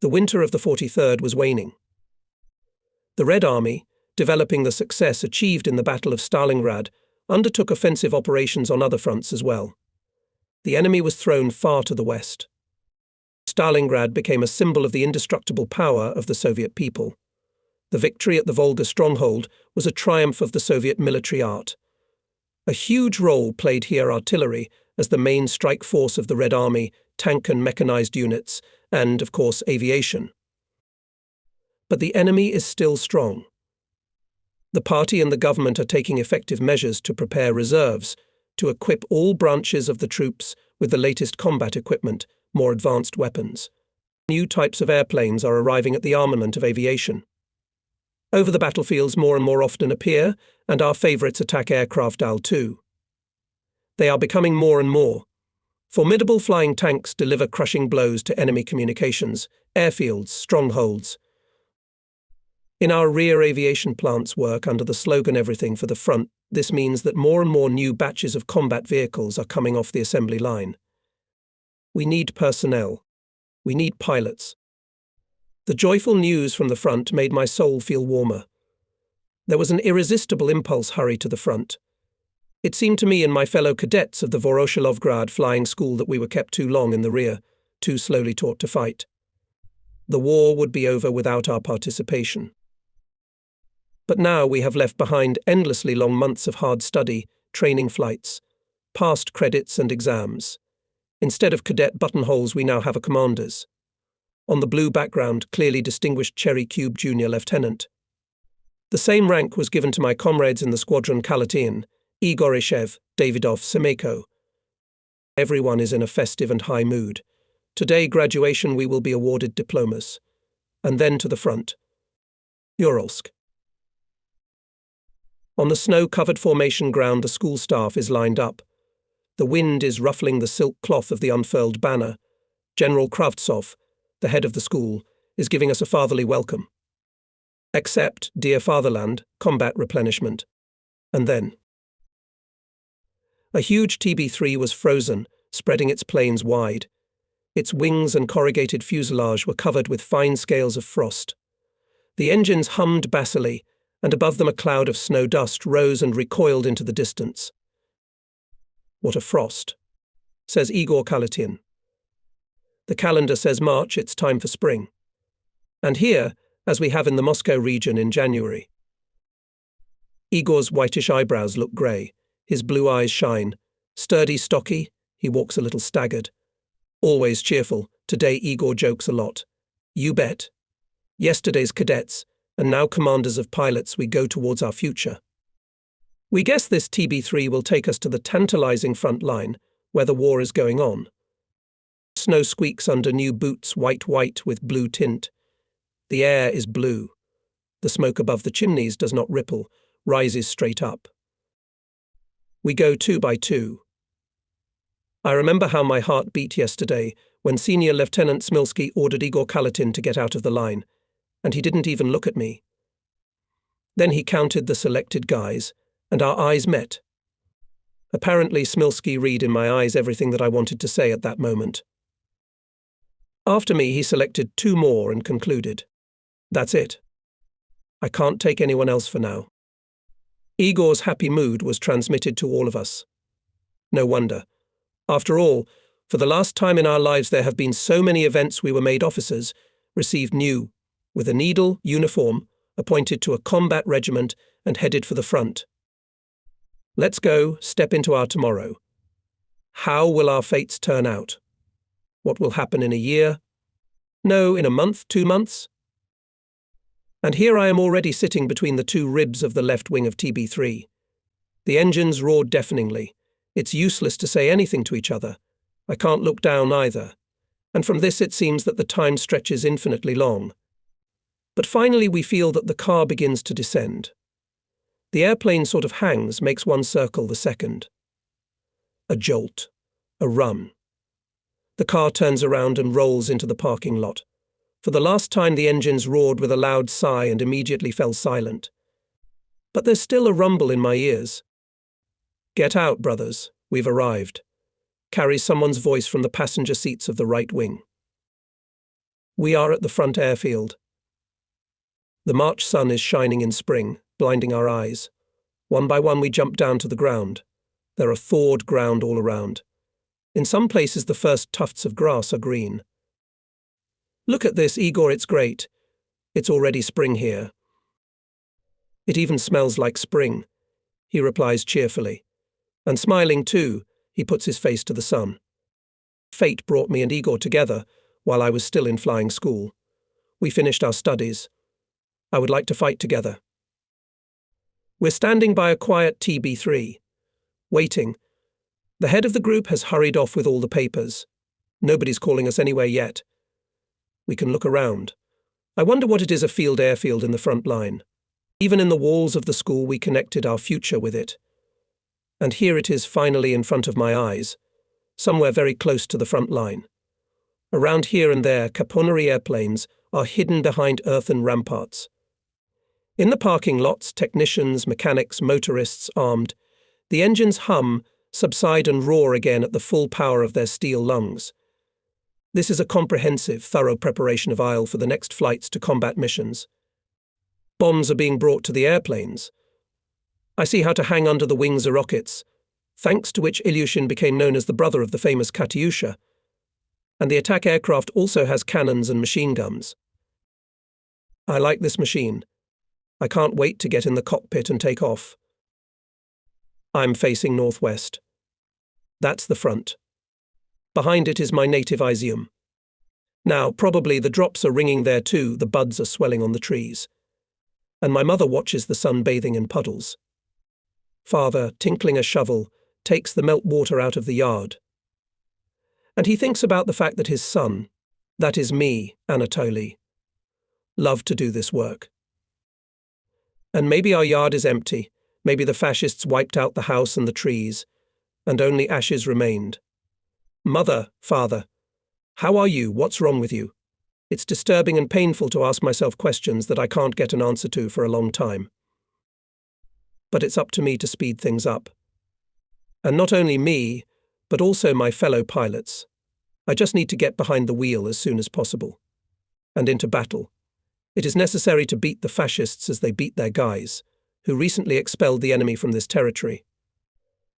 The winter of the 43rd was waning. The Red Army, developing the success achieved in the Battle of Stalingrad, undertook offensive operations on other fronts as well. The enemy was thrown far to the west. Stalingrad became a symbol of the indestructible power of the Soviet people. The victory at the Volga stronghold was a triumph of the Soviet military art. A huge role played here artillery as the main strike force of the Red Army, tank and mechanized units, and, of course, aviation. But the enemy is still strong. The party and the government are taking effective measures to prepare reserves, to equip all branches of the troops with the latest combat equipment, more advanced weapons. New types of airplanes are arriving at the armament of aviation. Over the battlefields more and more often appear, and our favourites attack aircraft too. They are becoming more and more. Formidable flying tanks deliver crushing blows to enemy communications, airfields, strongholds. In our rear aviation plants work under the slogan "Everything for the front," this means that more and more new batches of combat vehicles are coming off the assembly line. We need personnel. We need pilots. The joyful news from the front made my soul feel warmer. There was an irresistible impulse hurry to the front. It seemed to me and my fellow cadets of the Voroshilovgrad flying school that we were kept too long in the rear, too slowly taught to fight. The war would be over without our participation. But now we have left behind endlessly long months of hard study, training flights, past credits and exams. Instead of cadet buttonholes, we now have a commander's. On the blue background, clearly distinguished Cherry Cube Junior Lieutenant. The same rank was given to my comrades in the squadron Kalatin, Igorishev, Davidov, Semeko. Everyone is in a festive and high mood. Today, graduation, we will be awarded diplomas. And then to the front. Uralsk. On the snow-covered formation ground, the school staff is lined up. The wind is ruffling the silk cloth of the unfurled banner. General Kravtsov, the head of the school, is giving us a fatherly welcome. Accept, dear fatherland, combat replenishment. And then. A huge TB-3 was frozen, spreading its planes wide. Its wings and corrugated fuselage were covered with fine scales of frost. The engines hummed bassily, and above them a cloud of snow dust rose and recoiled into the distance. What a frost, says Igor Kalatin. The calendar says March, it's time for spring. And here, as we have in the Moscow region in January. Igor's whitish eyebrows look grey, his blue eyes shine. Sturdy, stocky, he walks a little staggered. Always cheerful, today Igor jokes a lot. You bet. Yesterday's cadets, and now commanders of pilots, we go towards our future. We guess this TB-3 will take us to the tantalizing front line, where the war is going on. Snow squeaks under new boots, white with blue tint. The air is blue. The smoke above the chimneys does not ripple, rises straight up. We go 2 by 2. I remember how my heart beat yesterday when Senior Lieutenant Smilsky ordered Igor Kalatin to get out of the line, and he didn't even look at me. Then he counted the selected guys, and our eyes met. Apparently Smilsky read in my eyes everything that I wanted to say at that moment. After me, he selected 2 more and concluded, "That's it. I can't take anyone else for now." Igor's happy mood was transmitted to all of us. No wonder. After all, for the last time in our lives there have been so many events we were made officers, received new, with a needle, uniform, appointed to a combat regiment and headed for the front. Let's go, step into our tomorrow. How will our fates turn out? What will happen in a year? No, in a month, 2 months? And here I am already sitting between the 2 ribs of the left wing of TB-3. The engines roared deafeningly. It's useless to say anything to each other. I can't look down either. And from this it seems that the time stretches infinitely long. But finally we feel that the car begins to descend. The airplane sort of hangs, makes one circle the second. A jolt. A run. The car turns around and rolls into the parking lot. For the last time the engines roared with a loud sigh and immediately fell silent. But there's still a rumble in my ears. "Get out, brothers, we've arrived," carries someone's voice from the passenger seats of the right wing. We are at the front airfield. The March sun is shining in spring, blinding our eyes. One by one we jump down to the ground. There are thawed ground all around. In some places the first tufts of grass are green. Look at this, Igor, it's great. It's already spring here. It even smells like spring, he replies cheerfully. And smiling too, he puts his face to the sun. Fate brought me and Igor together while I was still in flying school. We finished our studies. I would like to fight together. We're standing by a quiet TB3, waiting. The head of the group has hurried off with all the papers. Nobody's calling us anywhere yet. We can look around. I wonder what it is, a field airfield in the front line. Even in the walls of the school we connected our future with it. And here it is finally in front of my eyes, somewhere very close to the front line. Around here and there, caponnery airplanes are hidden behind earthen ramparts. In the parking lots, technicians, mechanics, motorists armed. The engines hum, subside and roar again at the full power of their steel lungs. This is a comprehensive, thorough preparation of IL for the next flights to combat missions. Bombs are being brought to the airplanes. I see how to hang under the wings of rockets, thanks to which Ilyushin became known as the brother of the famous Katyusha. And the attack aircraft also has cannons and machine guns. I like this machine. I can't wait to get in the cockpit and take off. I'm facing northwest. That's the front. Behind it is my native Izium. Now, probably the drops are ringing there too, the buds are swelling on the trees. And my mother watches the sun bathing in puddles. Father, tinkling a shovel, takes the meltwater out of the yard. And he thinks about the fact that his son, that is me, Anatoly, loved to do this work. And maybe our yard is empty, maybe the fascists wiped out the house and the trees, and only ashes remained. Mother, father, how are you? What's wrong with you? It's disturbing and painful to ask myself questions that I can't get an answer to for a long time. But it's up to me to speed things up. And not only me, but also my fellow pilots. I just need to get behind the wheel as soon as possible. And into battle. It is necessary to beat the fascists as they beat their guys, who recently expelled the enemy from this territory.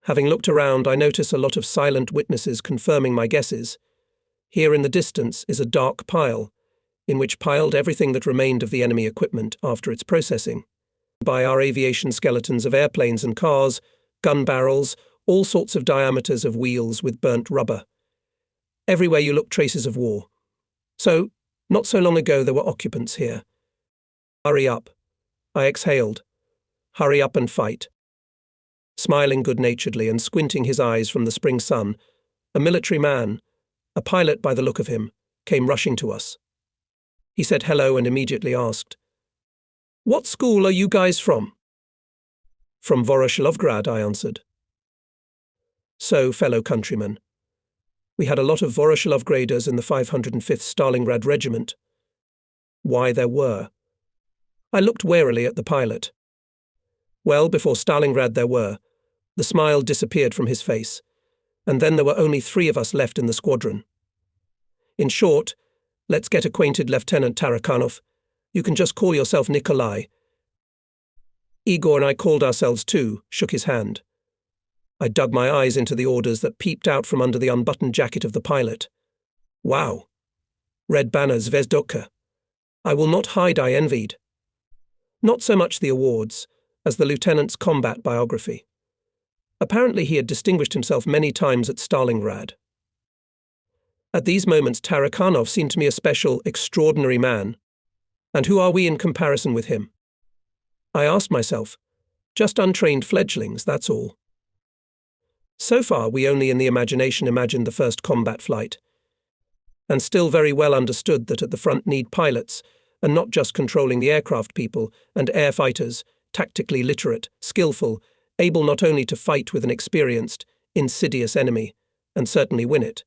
Having looked around, I notice a lot of silent witnesses confirming my guesses. Here in the distance is a dark pile, in which piled everything that remained of the enemy equipment after its processing. By our aviation skeletons of airplanes and cars, gun barrels, all sorts of diameters of wheels with burnt rubber. Everywhere you look, traces of war. So, not so long ago there were occupants here. Hurry up. I exhaled. Hurry up and fight. Smiling good-naturedly and squinting his eyes from the spring sun, a military man, a pilot by the look of him, came rushing to us. He said hello and immediately asked, "What school are you guys from?" "From Voroshillovgrad," I answered. So, fellow countrymen, we had a lot of Voroshilovgraders in the 505th Stalingrad Regiment. Why, there were. I looked warily at the pilot. Well, before Stalingrad there were. The smile disappeared from his face, and then there were only 3 of us left in the squadron. In short, let's get acquainted, Lieutenant Tarakhanov. You can just call yourself Nikolai. Igor and I called ourselves too, shook his hand. I dug my eyes into the orders that peeped out from under the unbuttoned jacket of the pilot. Wow. Red banners, Zvezdoka. I will not hide I envied. Not so much the awards, as the lieutenant's combat biography. Apparently he had distinguished himself many times at Stalingrad. At these moments Tarakhanov seemed to me a special, extraordinary man. And who are we in comparison with him? I asked myself. Just untrained fledglings, that's all. So far we only in the imagination imagined the first combat flight, and still very well understood that at the front need pilots, and not just controlling the aircraft people, and air fighters, tactically literate, skillful, able not only to fight with an experienced, insidious enemy, and certainly win it.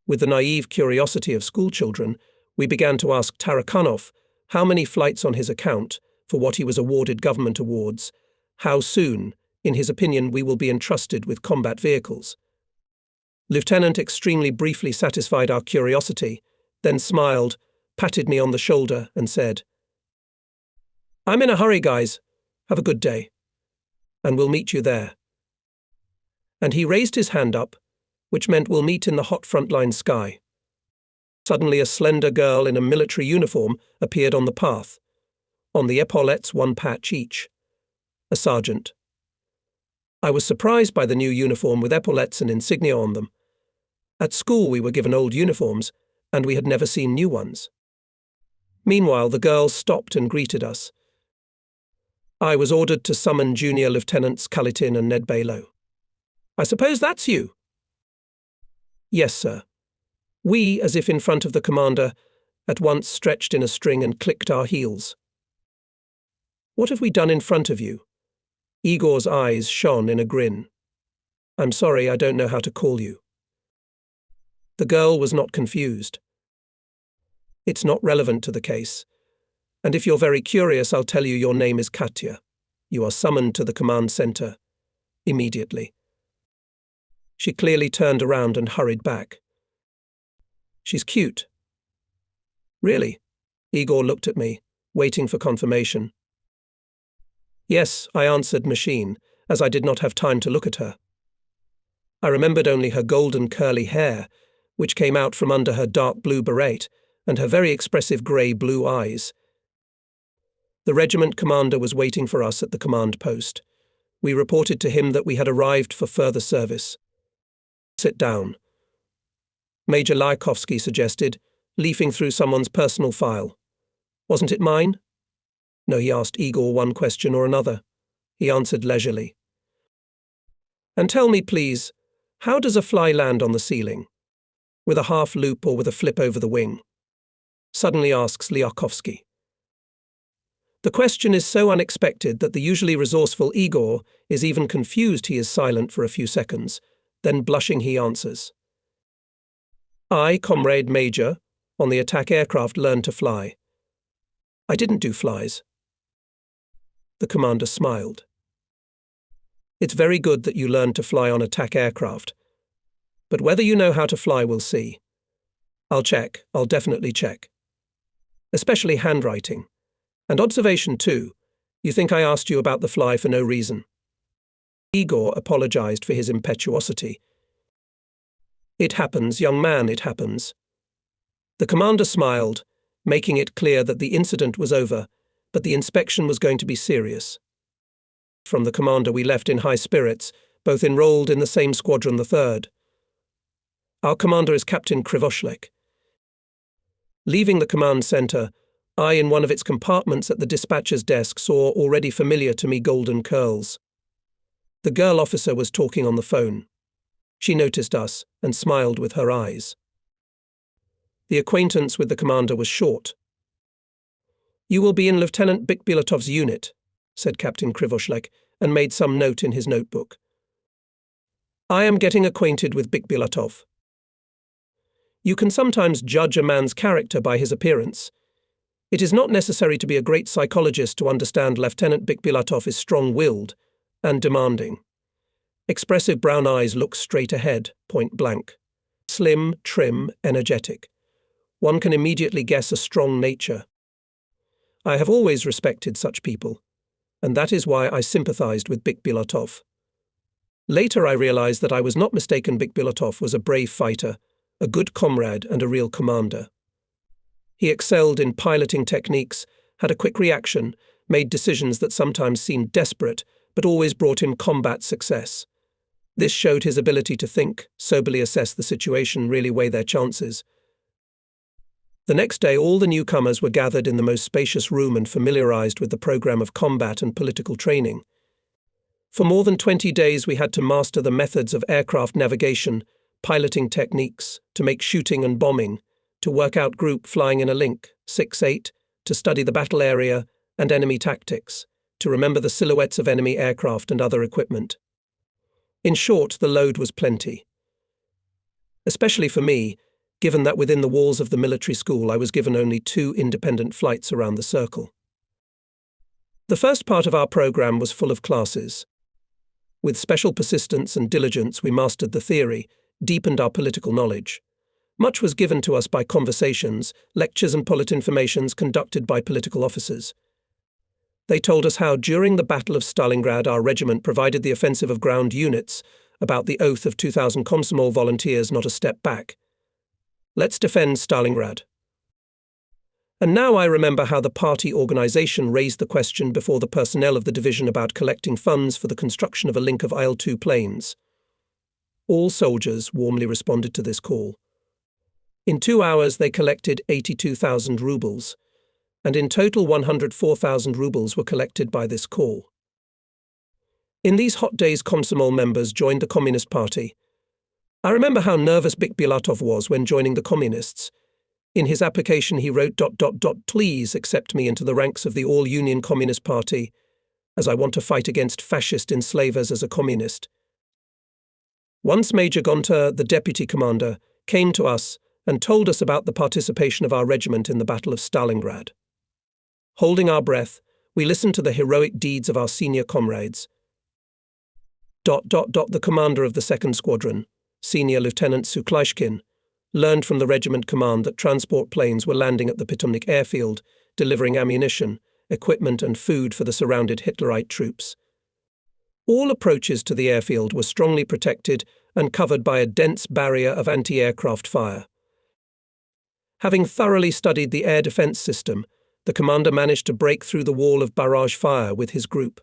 With the naive curiosity of schoolchildren, we began to ask Tarakhanov how many flights on his account, for what he was awarded government awards, how soon, in his opinion, we will be entrusted with combat vehicles. Lieutenant extremely briefly satisfied our curiosity, then smiled, patted me on the shoulder, and said, "I'm in a hurry, guys. Have a good day. And we'll meet you there." And he raised his hand up, which meant we'll meet in the hot frontline sky. Suddenly a slender girl in a military uniform appeared on the path. On the epaulettes, one patch each. A sergeant. I was surprised by the new uniform with epaulettes and insignia on them. At school we were given old uniforms, and we had never seen new ones. Meanwhile, the girl stopped and greeted us. I was ordered to summon Junior Lieutenants Kalitin and Ned Balo. "I suppose that's you?" "Yes, sir." We, as if in front of the commander, at once stretched in a string and clicked our heels. "What have we done in front of you?" Igor's eyes shone in a grin. "I'm sorry, I don't know how to call you." The girl was not confused. "It's not relevant to the case. And if you're very curious, I'll tell you your name is Katya. You are summoned to the command center. Immediately." She clearly turned around and hurried back. "She's cute." "Really?" Igor looked at me, waiting for confirmation. "Yes," I answered machine, as I did not have time to look at her. I remembered only her golden curly hair, which came out from under her dark blue beret, and her very expressive grey-blue eyes. The regiment commander was waiting for us at the command post. We reported to him that we had arrived for further service. "Sit down," Major Lykovsky suggested, leafing through someone's personal file. "Wasn't it mine?" No, he asked Igor one question or another. He answered leisurely. "And tell me, please, how does a fly land on the ceiling? With a half loop or with a flip over the wing?" Suddenly asks Lykovsky. The question is so unexpected that the usually resourceful Igor is even confused. He is silent for a few seconds. Then blushing he answers. "I, Comrade Major, on the attack aircraft learned to fly. I didn't do flies." The commander smiled. "It's very good that you learned to fly on attack aircraft. But whether you know how to fly, we'll see. I'll check, I'll definitely check. Especially handwriting. And observation too. You think I asked you about the fly for no reason." Igor apologized for his impetuosity. "It happens, young man, it happens." The commander smiled, making it clear that the incident was over, but the inspection was going to be serious. From the commander we left in high spirits, both enrolled in the same squadron, the 3rd. Our commander is Captain Krivoshlek. Leaving the command center, I, in one of its compartments at the dispatcher's desk, saw already familiar to me golden curls. The girl officer was talking on the phone. She noticed us and smiled with her eyes. The acquaintance with the commander was short. "You will be in Lieutenant Bikbilatov's unit," said Captain Krivoshlek, and made some note in his notebook. "I am getting acquainted with Bikbilatov. You can sometimes judge a man's character by his appearance. It is not necessary to be a great psychologist to understand Lieutenant Bikbilatov is strong-willed and demanding. Expressive brown eyes look straight ahead, point blank. Slim, trim, energetic. One can immediately guess a strong nature. I have always respected such people, and that is why I sympathized with Bikbilatov. Later I realized that I was not mistaken. Bikbilatov was a brave fighter, a good comrade and a real commander. He excelled in piloting techniques, had a quick reaction, made decisions that sometimes seemed desperate, but always brought him combat success. This showed his ability to think, soberly assess the situation, really weigh their chances. The next day all the newcomers were gathered in the most spacious room and familiarized with the program of combat and political training. For more than 20 days we had to master the methods of aircraft navigation, piloting techniques, to make shooting and bombing, to work out group flying in a link, 6-8, to study the battle area and enemy tactics, to remember the silhouettes of enemy aircraft and other equipment. In short, the load was plenty. Especially for me, given that within the walls of the military school I was given only 2 independent flights around the circle. The first part of our program was full of classes. With special persistence and diligence we mastered the theory, deepened our political knowledge. Much was given to us by conversations, lectures and politinformations conducted by political officers. They told us how, during the Battle of Stalingrad, our regiment provided the offensive of ground units, about the oath of 2,000 Komsomol volunteers not a step back. Let's defend Stalingrad. And now I remember how the party organization raised the question before the personnel of the division about collecting funds for the construction of a link of Il-2 planes. All soldiers warmly responded to this call. In 2 hours they collected 82,000 rubles, and in total 104,000 rubles were collected by this call. In these hot days, Komsomol members joined the Communist Party. I remember how nervous Bikbulatov was when joining the Communists. In his application he wrote, "Please accept me into the ranks of the All-Union Communist Party, as I want to fight against fascist enslavers as a communist." Once Major Gonta, the deputy commander, came to us and told us about the participation of our regiment in the Battle of Stalingrad. Holding our breath, we listened to the heroic deeds of our senior comrades. The commander of the 2nd Squadron, Senior Lieutenant Suklayshkin, learned from the regiment command that transport planes were landing at the Pitomnik airfield, delivering ammunition, equipment and food for the surrounded Hitlerite troops. All approaches to the airfield were strongly protected and covered by a dense barrier of anti-aircraft fire. Having thoroughly studied the air defense system, the commander managed to break through the wall of barrage fire with his group.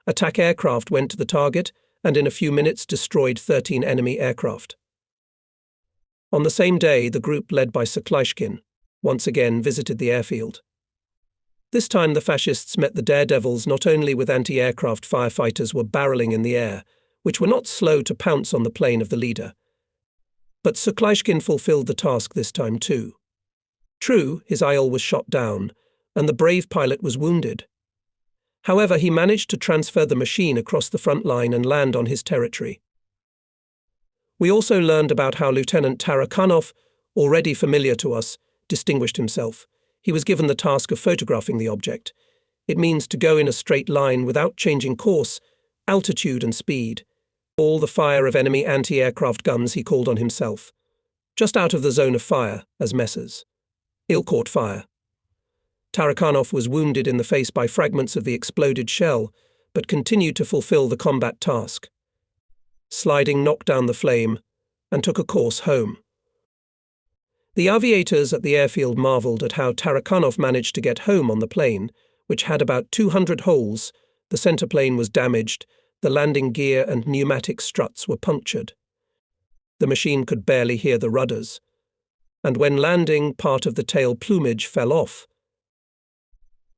Attack aircraft went to the target and in a few minutes destroyed 13 enemy aircraft. On the same day, the group led by Suklayshkin once again visited the airfield. This time the fascists met the daredevils not only with anti-aircraft firefighters were barreling in the air, which were not slow to pounce on the plane of the leader, but Suklayshkin fulfilled the task this time too. True, his IL was shot down, and the brave pilot was wounded. However, he managed to transfer the machine across the front line and land on his territory. We also learned about how Lieutenant Tarakhanov, already familiar to us, distinguished himself. He was given the task of photographing the object. It means to go in a straight line without changing course, altitude and speed. All the fire of enemy anti-aircraft guns he called on himself. Just out of the zone of fire, as Messrs. Ill-caught fire. Tarakhanov was wounded in the face by fragments of the exploded shell, but continued to fulfill the combat task. Sliding knocked down the flame and took a course home. The aviators at the airfield marveled at how Tarakhanov managed to get home on the plane, which had about 200 holes. The center plane was damaged, the landing gear and pneumatic struts were punctured. The machine could barely hear the rudders, and when landing, part of the tail plumage fell off.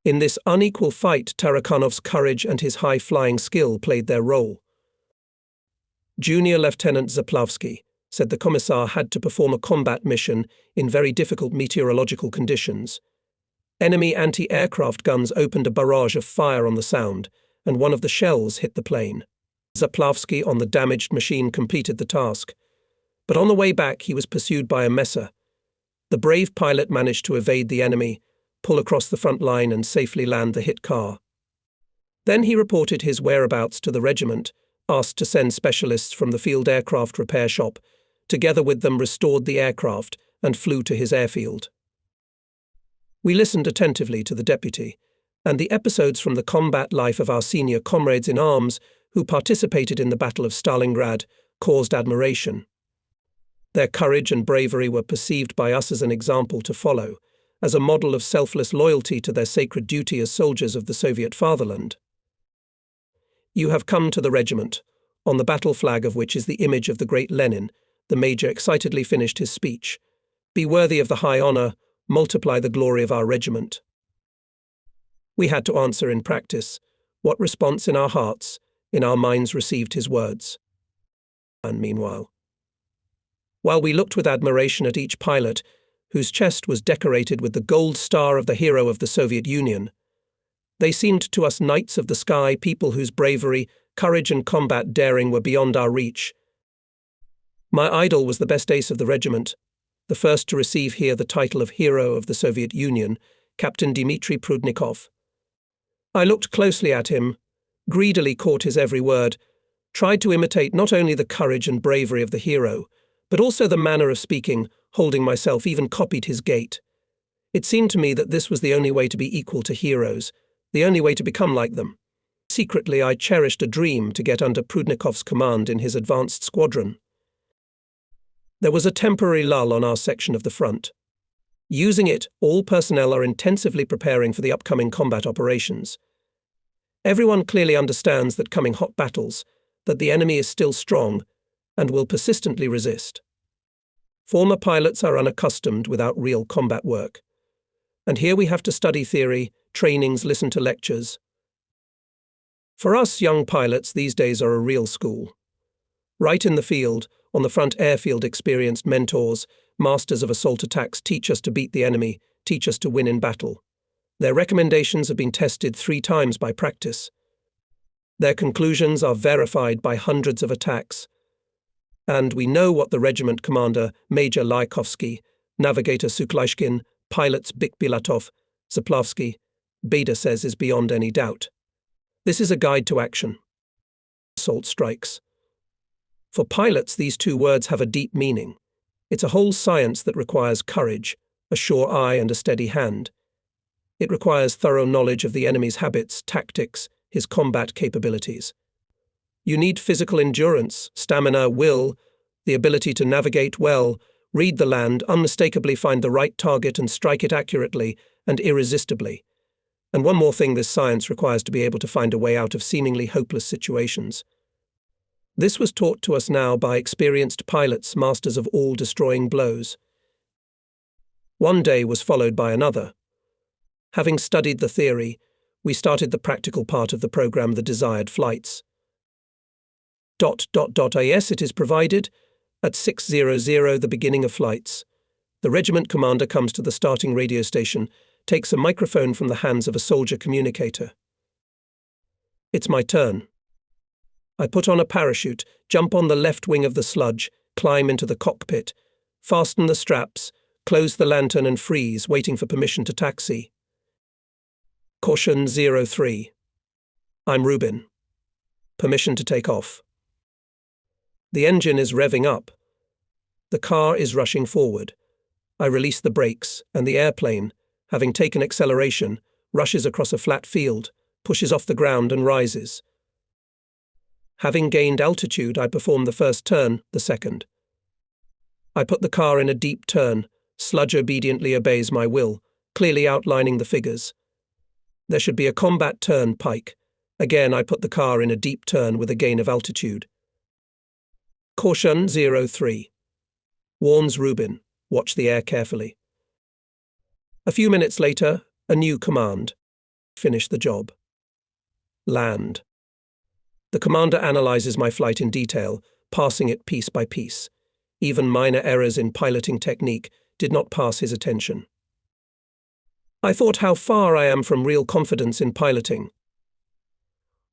In this unequal fight, Tarakhanov's courage and his high-flying skill played their role. Junior Lieutenant Zaplavsky said the commissar had to perform a combat mission in very difficult meteorological conditions. Enemy anti-aircraft guns opened a barrage of fire on the Sound, and one of the shells hit the plane. Zaplavsky on the damaged machine completed the task, but on the way back he was pursued by a Messer. The brave pilot managed to evade the enemy, pull across the front line and safely land the hit car. Then he reported his whereabouts to the regiment, asked to send specialists from the field aircraft repair shop, together with them restored the aircraft and flew to his airfield. We listened attentively to the deputy, and the episodes from the combat life of our senior comrades in arms who participated in the Battle of Stalingrad caused admiration. Their courage and bravery were perceived by us as an example to follow, as a model of selfless loyalty to their sacred duty as soldiers of the Soviet fatherland. "You have come to the regiment, on the battle flag of which is the image of the great Lenin," the major excitedly finished his speech. "Be worthy of the high honor, multiply the glory of our regiment." We had to answer in practice what response in our hearts, in our minds received his words. And meanwhile, while we looked with admiration at each pilot, whose chest was decorated with the gold star of the hero of the Soviet Union, they seemed to us knights of the sky, people whose bravery, courage and combat daring were beyond our reach. My idol was the best ace of the regiment, the first to receive here the title of Hero of the Soviet Union, Captain Dmitry Prudnikov. I looked closely at him, greedily caught his every word, tried to imitate not only the courage and bravery of the hero, but also the manner of speaking, holding myself, even copied his gait. It seemed to me that this was the only way to be equal to heroes, the only way to become like them. Secretly, I cherished a dream to get under Prudnikov's command in his advanced squadron. There was a temporary lull on our section of the front. Using it, all personnel are intensively preparing for the upcoming combat operations. Everyone clearly understands that coming hot battles, that the enemy is still strong and will persistently resist. Former pilots are unaccustomed without real combat work. And here we have to study theory, trainings, listen to lectures. For us young pilots, these days are a real school. Right in the field, on the front airfield, experienced mentors, masters of assault attacks teach us to beat the enemy, teach us to win in battle. Their recommendations have been tested 3 times by practice. Their conclusions are verified by hundreds of attacks. And we know what the regiment commander, Major Lykovsky, Navigator Suklishkin, pilots Bikbilatov, Zaplavsky, Beda says is beyond any doubt. This is a guide to action. Assault strikes. For pilots, these 2 words have a deep meaning. It's a whole science that requires courage, a sure eye and a steady hand. It requires thorough knowledge of the enemy's habits, tactics, his combat capabilities. You need physical endurance, stamina, will, the ability to navigate well, read the land, unmistakably find the right target and strike it accurately and irresistibly. And one more thing this science requires: to be able to find a way out of seemingly hopeless situations. This was taught to us now by experienced pilots, masters of all destroying blows. One day was followed by another. Having studied the theory, we started the practical part of the program, the desired flights. Yes, it is provided. At 6:00, the beginning of flights. The regiment commander comes to the starting radio station, takes a microphone from the hands of a soldier communicator. It's my turn. I put on a parachute, jump on the left wing of the sludge, climb into the cockpit, fasten the straps, close the lantern and freeze, waiting for permission to taxi. Caution 03. I'm Rubin. Permission to take off. The engine is revving up. The car is rushing forward. I release the brakes, and the airplane, having taken acceleration, rushes across a flat field, pushes off the ground and rises. Having gained altitude, I perform the first turn, the second. I put the car in a deep turn. Sludge obediently obeys my will, clearly outlining the figures. There should be a combat turn, pike. Again, I put the car in a deep turn with a gain of altitude. Caution 03. Warns Rubin. Watch the air carefully. A few minutes later, a new command. Finish the job. Land. The commander analyzes my flight in detail, passing it piece by piece. Even minor errors in piloting technique did not pass his attention. I thought how far I am from real confidence in piloting.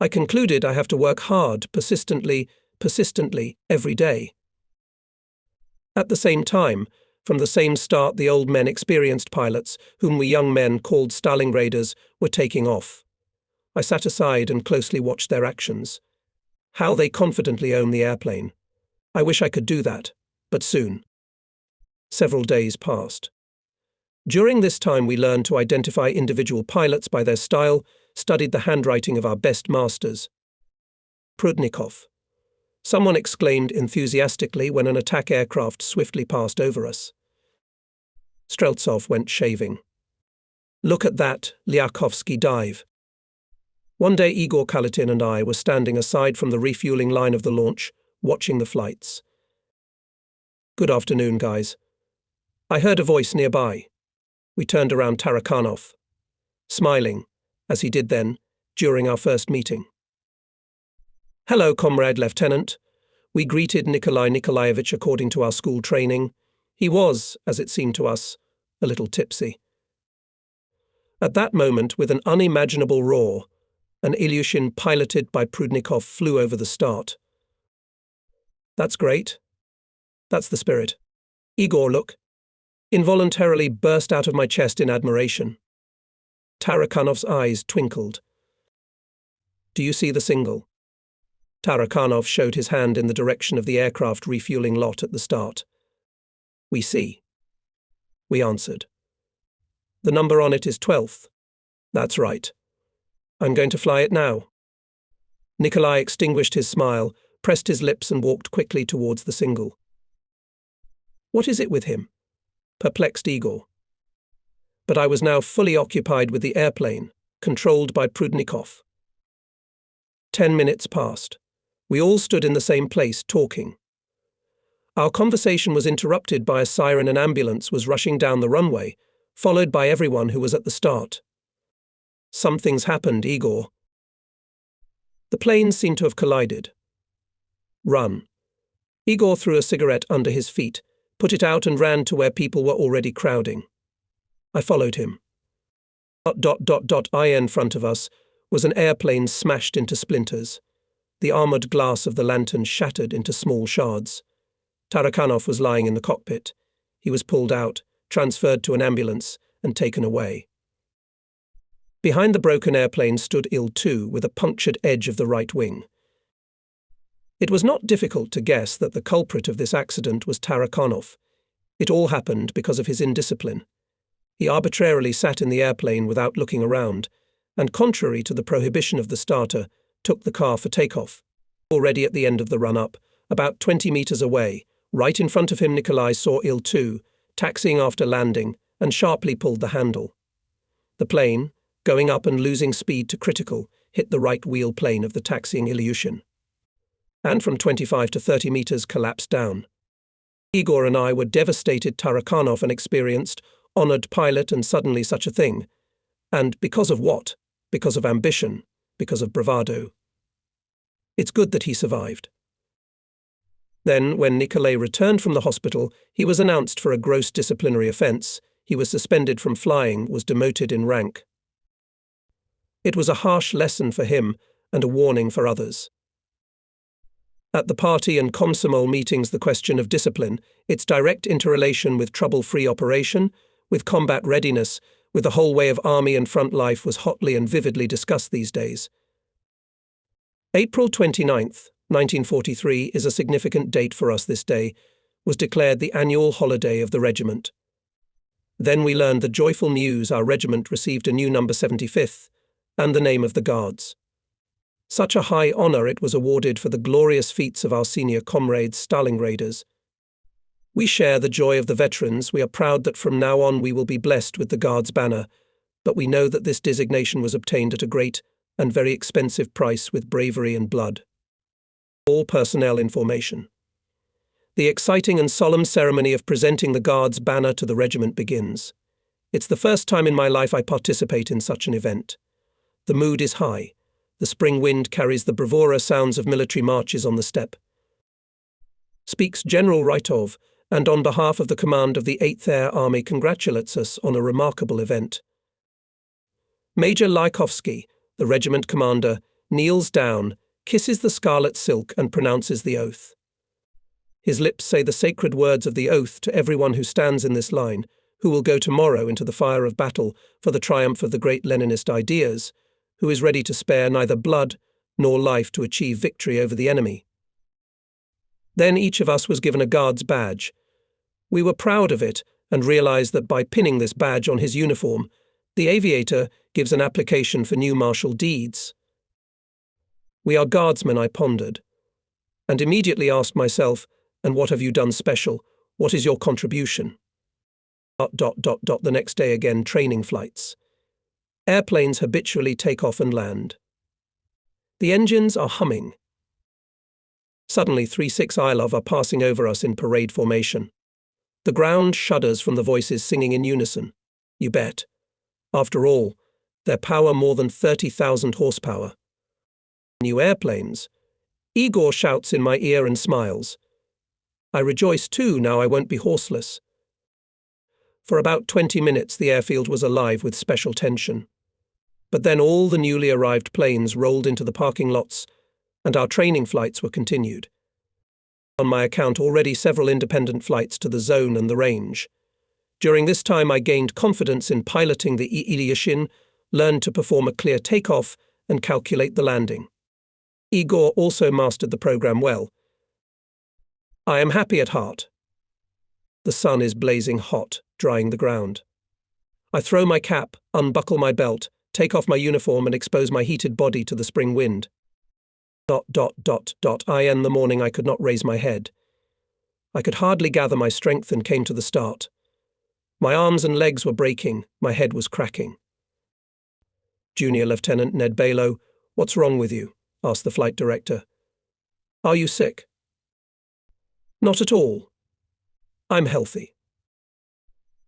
I concluded I have to work hard, persistently, every day. At the same time, from the same start, the old men, experienced pilots, whom we young men called Starling Raiders, were taking off. I sat aside and closely watched their actions. How they confidently own the airplane. I wish I could do that, but soon. Several days passed. During this time, we learned to identify individual pilots by their style, studied the handwriting of our best masters. Prudnikov. Someone exclaimed enthusiastically when an attack aircraft swiftly passed over us. Streltsov went shaving. Look at that Lyakhovsky dive. One day Igor Kalitin and I were standing aside from the refueling line of the launch, watching the flights. Good afternoon, guys. I heard a voice nearby. We turned around Tarakanov, smiling, as he did then, during our first meeting. Hello, Comrade Lieutenant. We greeted Nikolai Nikolaevich according to our school training. He was, as it seemed to us, a little tipsy. At that moment, with an unimaginable roar, an Ilyushin piloted by Prudnikov flew over the start. That's great. That's the spirit. Igor, look. Involuntarily burst out of my chest in admiration. Tarakanov's eyes twinkled. Do you see the single? Tarakanov showed his hand in the direction of the aircraft refueling lot at the start. We see. we answered. The number on it is 12th. That's right. I'm going to fly it now. Nikolai extinguished his smile, pressed his lips and walked quickly towards the single. What is it with him? Perplexed Igor. But I was now fully occupied with the airplane, controlled by Prudnikov. 10 minutes passed. We all stood in the same place, talking. Our conversation was interrupted by a siren. An ambulance was rushing down the runway, followed by everyone who was at the start. Something's happened, Igor. The planes seemed to have collided. Run. Igor threw a cigarette under his feet, put it out and ran to where people were already crowding. I followed him. In front of us was an airplane smashed into splinters. The armoured glass of the lantern shattered into small shards. Tarakhanov was lying in the cockpit. He was pulled out, transferred to an ambulance, and taken away. Behind the broken airplane stood Il-2 with a punctured edge of the right wing. It was not difficult to guess that the culprit of this accident was Tarakhanov. It all happened because of his indiscipline. He arbitrarily sat in the airplane without looking around, and contrary to the prohibition of the starter, took the car for takeoff. Already at the end of the run-up, about 20 meters away, right in front of him, Nikolai saw Il-2, taxiing after landing, and sharply pulled the handle. The plane, going up and losing speed to critical, hit the right wheel plane of the taxiing Ilyushin, and from 25 to 30 meters collapsed down. Igor and I were devastated. Tarakhanov, an experienced, honored pilot, and suddenly such a thing. And because of what? Because of ambition, because of bravado. It's good that he survived. Then, when Nikolai returned from the hospital, he was announced for a gross disciplinary offense. He was suspended from flying, was demoted in rank. It was a harsh lesson for him and a warning for others. At the party and Komsomol meetings, the question of discipline, its direct interrelation with trouble-free operation, with combat readiness, with the whole way of army and front life was hotly and vividly discussed these days. April 29th, 1943 is a significant date for us. This day was declared the annual holiday of the regiment. Then we learned the joyful news: our regiment received a new number 75th and the name of the Guards. Such a high honour it was awarded for the glorious feats of our senior comrades, Stalingraders. We share the joy of the veterans. We are proud that from now on we will be blessed with the Guards banner, but we know that this designation was obtained at a great and very expensive price with bravery and blood. All personnel information. The exciting and solemn ceremony of presenting the Guards banner to the regiment begins. It's the first time in my life I participate in such an event. The mood is high. The spring wind carries the bravura sounds of military marches on the steppe. Speaks General Rytov, and on behalf of the command of the 8th Air Army congratulates us on a remarkable event. Major Lykovsky, the regiment commander, kneels down, kisses the scarlet silk and pronounces the oath. His lips say the sacred words of the oath to everyone who stands in this line, who will go tomorrow into the fire of battle for the triumph of the great Leninist ideas, who is ready to spare neither blood nor life to achieve victory over the enemy. Then each of us was given a Guards badge. We were proud of it and realized that by pinning this badge on his uniform, the aviator gives an application for new martial deeds. We are Guardsmen, I pondered, and immediately asked myself, and what have you done special? What is your contribution? The next day again, training flights. Airplanes habitually take off and land. The engines are humming. Suddenly 36 Ilov are passing over us in parade formation. The ground shudders from the voices singing in unison. You bet. After all, their power more than 30,000 horsepower. New airplanes. Igor shouts in my ear and smiles. I rejoice too, now I won't be horseless. For about 20 minutes the airfield was alive with special tension. But then all the newly arrived planes rolled into the parking lots, and our training flights were continued. On my account, already several independent flights to the zone and the range. During this time I gained confidence in piloting the Ilyushin, learned to perform a clear takeoff and calculate the landing. Igor also mastered the program well. I am happy at heart. The sun is blazing hot, drying the ground. I throw my cap, unbuckle my belt, take off my uniform and expose my heated body to the spring wind. ... In the morning I could not raise my head. I could hardly gather my strength and came to the start. My arms and legs were breaking, my head was cracking. Junior Lieutenant Ned Balo, what's wrong with you? Asked the flight director. Are you sick? Not at all. I'm healthy.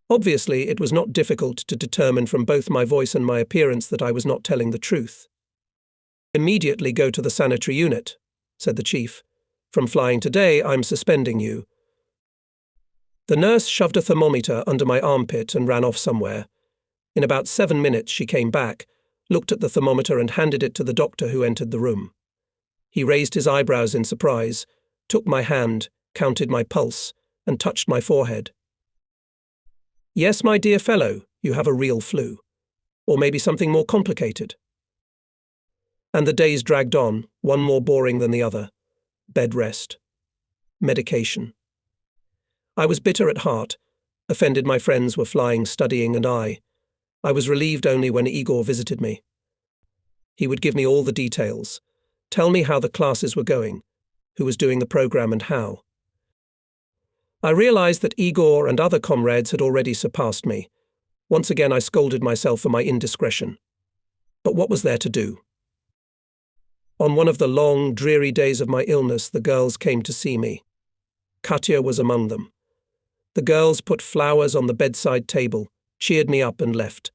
Obviously, it was not difficult to determine from both my voice and my appearance that I was not telling the truth. Immediately go to the sanitary unit, said the chief. From flying today, I'm suspending you. The nurse shoved a thermometer under my armpit and ran off somewhere. In about 7 minutes she came back, looked at the thermometer and handed it to the doctor who entered the room. He raised his eyebrows in surprise, took my hand, counted my pulse, and touched my forehead. Yes, my dear fellow, you have a real flu. Or maybe something more complicated. And the days dragged on, one more boring than the other. Bed rest. Medication. I was bitter at heart, offended my friends were flying, studying, and I was relieved only when Igor visited me. He would give me all the details, tell me how the classes were going, who was doing the program and how. I realized that Igor and other comrades had already surpassed me. Once again I scolded myself for my indiscretion. But what was there to do? On one of the long, dreary days of my illness, the girls came to see me. Katya was among them. The girls put flowers on the bedside table, cheered me up and left.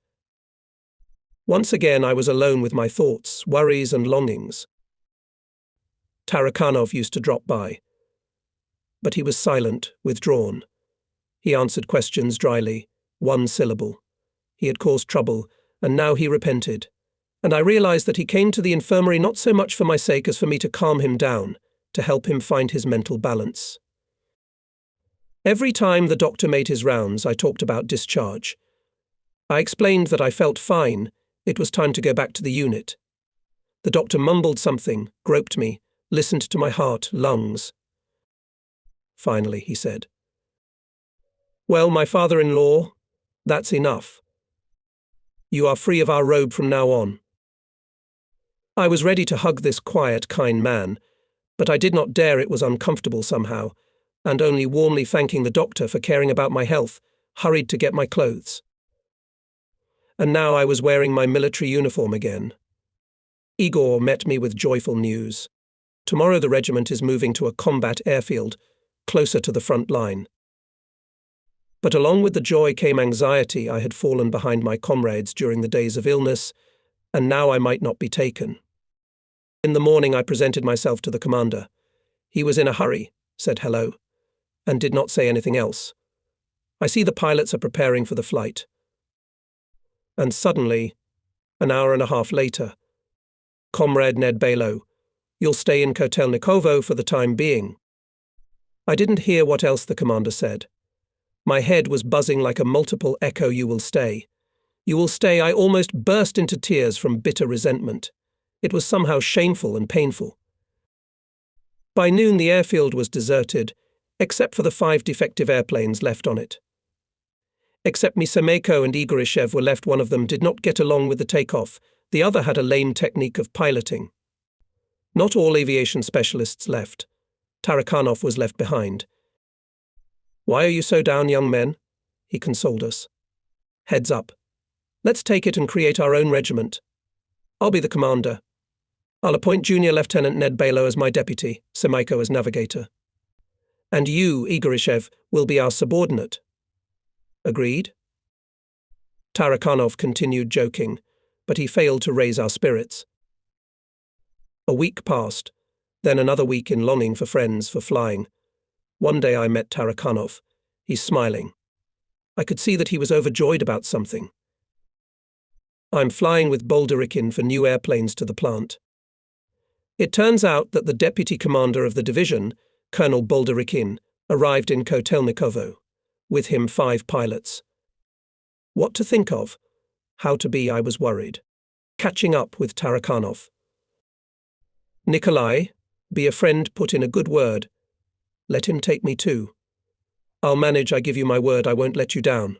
Once again I was alone with my thoughts, worries and longings. Tarakhanov used to drop by. But he was silent, withdrawn. He answered questions dryly, one syllable. He had caused trouble, and now he repented. And I realized that he came to the infirmary not so much for my sake as for me to calm him down, to help him find his mental balance. Every time the doctor made his rounds, I talked about discharge. I explained that I felt fine, it was time to go back to the unit. The doctor mumbled something, groped me, listened to my heart, lungs. Finally, he said, Well, my father-in-law, that's enough. You are free of our robe from now on. I was ready to hug this quiet, kind man, but I did not dare, it was uncomfortable somehow, and only warmly thanking the doctor for caring about my health, hurried to get my clothes. And now I was wearing my military uniform again. Igor met me with joyful news. Tomorrow the regiment is moving to a combat airfield, closer to the front line. But along with the joy came anxiety. I had fallen behind my comrades during the days of illness, and now I might not be taken. In the morning I presented myself to the commander. He was in a hurry, said hello, and did not say anything else. I see the pilots are preparing for the flight. And suddenly, an hour and a half later, Comrade Ned Balo, you'll stay in Kotelnikovo for the time being. I didn't hear what else the commander said. My head was buzzing like a multiple echo, you will stay. You will stay. I almost burst into tears from bitter resentment. It was somehow shameful and painful. By noon the airfield was deserted, except for the 5 defective airplanes left on it. Except Misemeko and Igorishev were left. One of them did not get along with the takeoff. The other had a lame technique of piloting. Not all aviation specialists left. Tarakhanov was left behind. Why are you so down, young men? He consoled us. Heads up. Let's take it and create our own regiment. I'll be the commander. I'll appoint Junior Lieutenant Ned Balo as my deputy, Semaiko as navigator. And you, Igorishev, will be our subordinate. Agreed? Tarakhanov continued joking, but he failed to raise our spirits. A week passed, then another week in longing for friends, for flying. One day I met Tarakhanov. He's smiling. I could see that he was overjoyed about something. I'm flying with Bolderikin for new airplanes to the plant. It turns out that the deputy commander of the division, Colonel Bolderikin, arrived in Kotelnikovo. With him 5 pilots. What to think of? How to be, I was worried. Catching up with Tarakhanov. Nikolai, be a friend, put in a good word. Let him take me too. I'll manage, I give you my word, I won't let you down.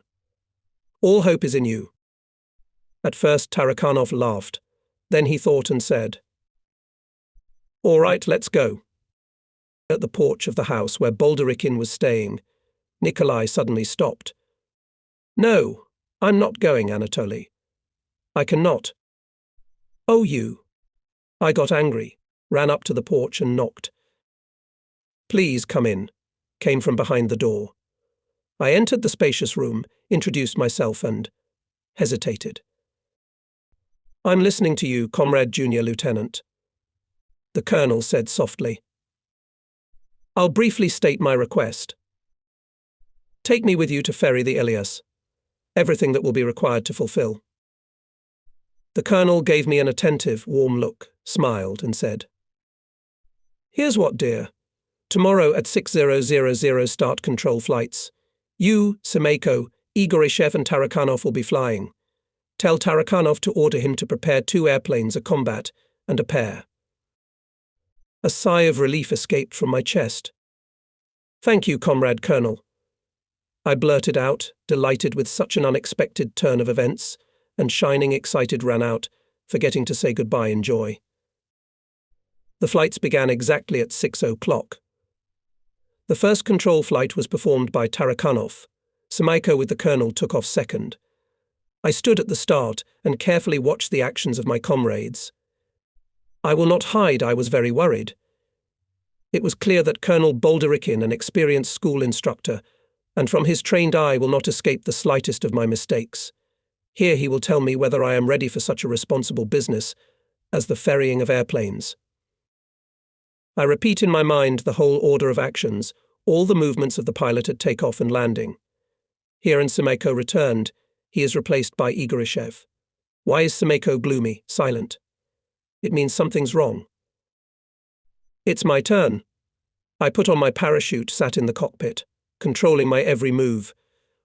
All hope is in you. At first Tarakhanov laughed. Then he thought and said, All right, let's go. At the porch of the house where Bolderikin was staying, Nikolai suddenly stopped. No, I'm not going, Anatoly. I cannot. Oh, you. I got angry, ran up to the porch and knocked. Please come in, came from behind the door. I entered the spacious room, introduced myself and hesitated. I'm listening to you, Comrade Junior Lieutenant. The colonel said softly. I'll briefly state my request. Take me with you to ferry the Ilias. Everything that will be required to fulfill. The colonel gave me an attentive, warm look, smiled and said, Here's what, dear. Tomorrow at 6000 start control flights. You, Semeyko, Igorishev and Tarakhanov will be flying. Tell Tarakhanov to order him to prepare 2 airplanes, a combat and a pair. A sigh of relief escaped from my chest. Thank you, Comrade Colonel. I blurted out, delighted with such an unexpected turn of events, and shining excited ran out, forgetting to say goodbye in joy. The flights began exactly at 6 o'clock. The first control flight was performed by Tarakhanov. Semeyko with the colonel took off second. I stood at the start and carefully watched the actions of my comrades. I will not hide, I was very worried. It was clear that Colonel Bolderikin, an experienced school instructor, and from his trained eye will not escape the slightest of my mistakes. Here he will tell me whether I am ready for such a responsible business as the ferrying of airplanes. I repeat in my mind the whole order of actions, all the movements of the pilot at takeoff and landing. Here Semeyko returned. He is replaced by Igorishev. Why is Semeyko gloomy, silent? It means something's wrong. It's my turn. I put on my parachute, sat in the cockpit, controlling my every move.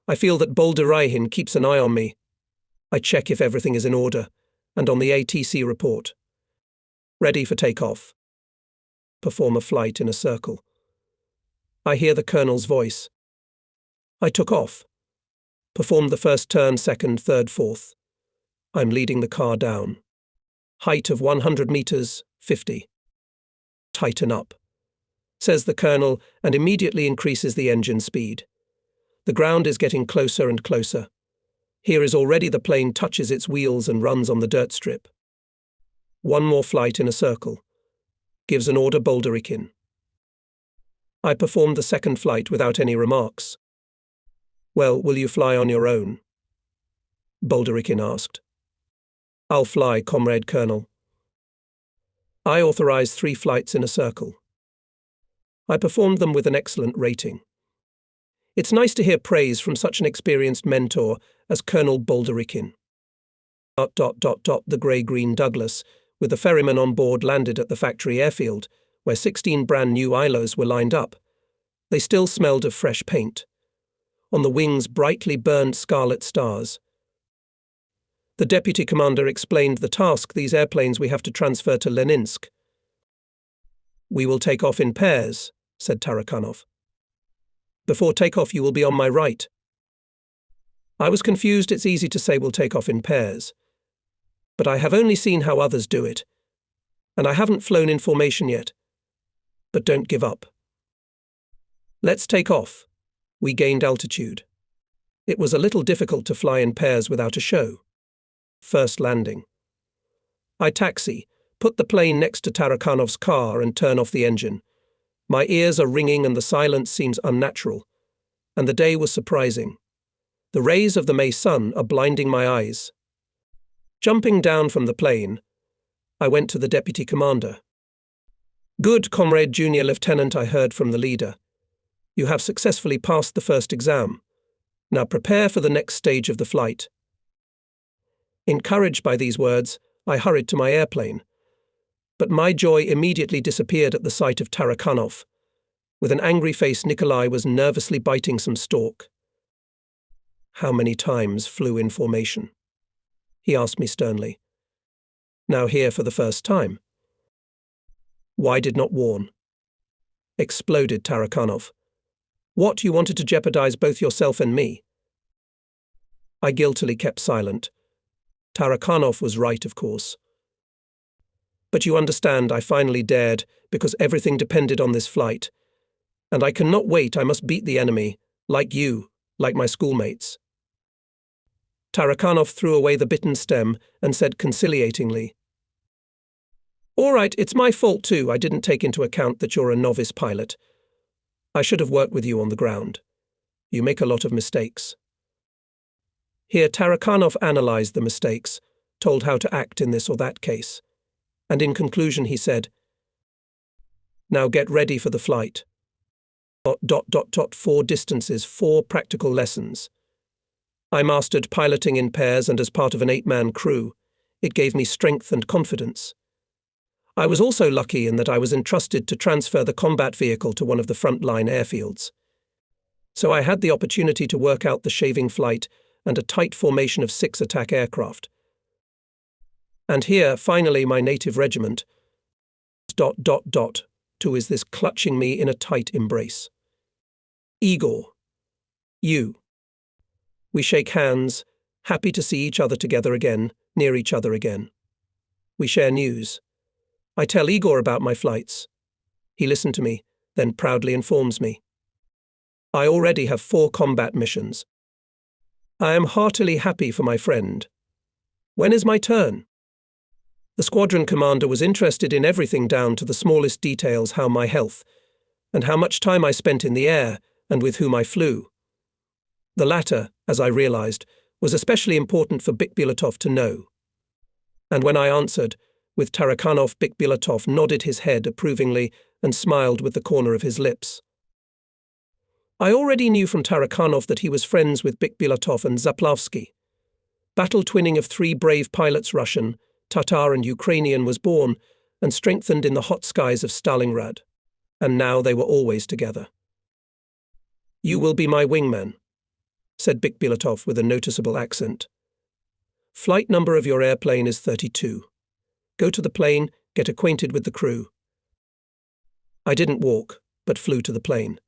I feel that Bolderikin keeps an eye on me. I check if everything is in order, and on the ATC report. Ready for takeoff. Perform a flight in a circle. I hear the colonel's voice. I took off. Performed the first turn, second, third, fourth. I'm leading the car down. Height of 100 meters, 50. Tighten up, says the colonel, and immediately increases the engine speed. The ground is getting closer and closer. Here is already the plane touches its wheels and runs on the dirt strip. One more flight in a circle. Gives an order Bolderikin. I performed the second flight without any remarks. Well, will you fly on your own? Bolderikin asked. I'll fly, Comrade Colonel. I authorized 3 flights in a circle. I performed them with an excellent rating. It's nice to hear praise from such an experienced mentor as Colonel Bolderikin. The grey-green Douglas, with the ferryman on board, landed at the factory airfield, where 16 brand new ILOs were lined up. They still smelled of fresh paint. On the wings, brightly burned scarlet stars. The deputy commander explained the task: these airplanes we have to transfer to Leninsk. We will take off in pairs, said Tarakhanov. Before takeoff you will be on my right. I was confused. It's easy to say we'll take off in pairs. But I have only seen how others do it. And I haven't flown in formation yet. But don't give up. Let's take off. We gained altitude. It was a little difficult to fly in pairs without a show. First landing. I taxi, put the plane next to Tarakhanov's car and turn off the engine. My ears are ringing and the silence seems unnatural. And the day was surprising. The rays of the May sun are blinding my eyes. Jumping down from the plane, I went to the deputy commander. Good, Comrade Junior Lieutenant, I heard from the leader. You have successfully passed the first exam. Now prepare for the next stage of the flight. Encouraged by these words, I hurried to my airplane. But my joy immediately disappeared at the sight of Tarakhanov. With an angry face, Nikolai was nervously biting some stalk. How many times flew in formation? He asked me sternly. Now here for the first time. Why did not warn? Exploded Tarakhanov. What, you wanted to jeopardize both yourself and me? I guiltily kept silent. Tarakhanov was right, of course. But you understand, I finally dared, because everything depended on this flight. And I cannot wait, I must beat the enemy, like you, like my schoolmates. Tarakhanov threw away the bitten stem and said conciliatingly, "All right, it's my fault too. I didn't take into account that you're a novice pilot. I should have worked with you on the ground. You make a lot of mistakes." Here Tarakhanov analyzed the mistakes, told how to act in this or that case, and in conclusion he said, "Now get ready for the flight. 4 distances, 4 practical lessons. I mastered piloting in pairs and as part of an 8-man crew. It gave me strength and confidence. I was also lucky in that I was entrusted to transfer the combat vehicle to one of the frontline airfields. So I had the opportunity to work out the shaving flight and a tight formation of 6 attack aircraft. And here, finally, my native regiment, ... to is this clutching me in a tight embrace. Igor. You. We shake hands, happy to see each other together again, near each other again. We share news. I tell Igor about my flights. He listened to me, then proudly informs me. I already have 4 combat missions. I am heartily happy for my friend. When is my turn? The squadron commander was interested in everything down to the smallest details, how my health, and how much time I spent in the air, and with whom I flew. The latter, as I realized, was especially important for Bikbilatov to know. And when I answered, with Tarakhanov, Bikbilatov nodded his head approvingly and smiled with the corner of his lips. I already knew from Tarakhanov that he was friends with Bikbilatov and Zaplavsky. Battle twinning of 3 brave pilots, Russian, Tatar and Ukrainian, was born and strengthened in the hot skies of Stalingrad. And now they were always together. You will be my wingman, said Bikbilatov with a noticeable accent. Flight number of your airplane is 32. Go to the plane, get acquainted with the crew. I didn't walk, but flew to the plane.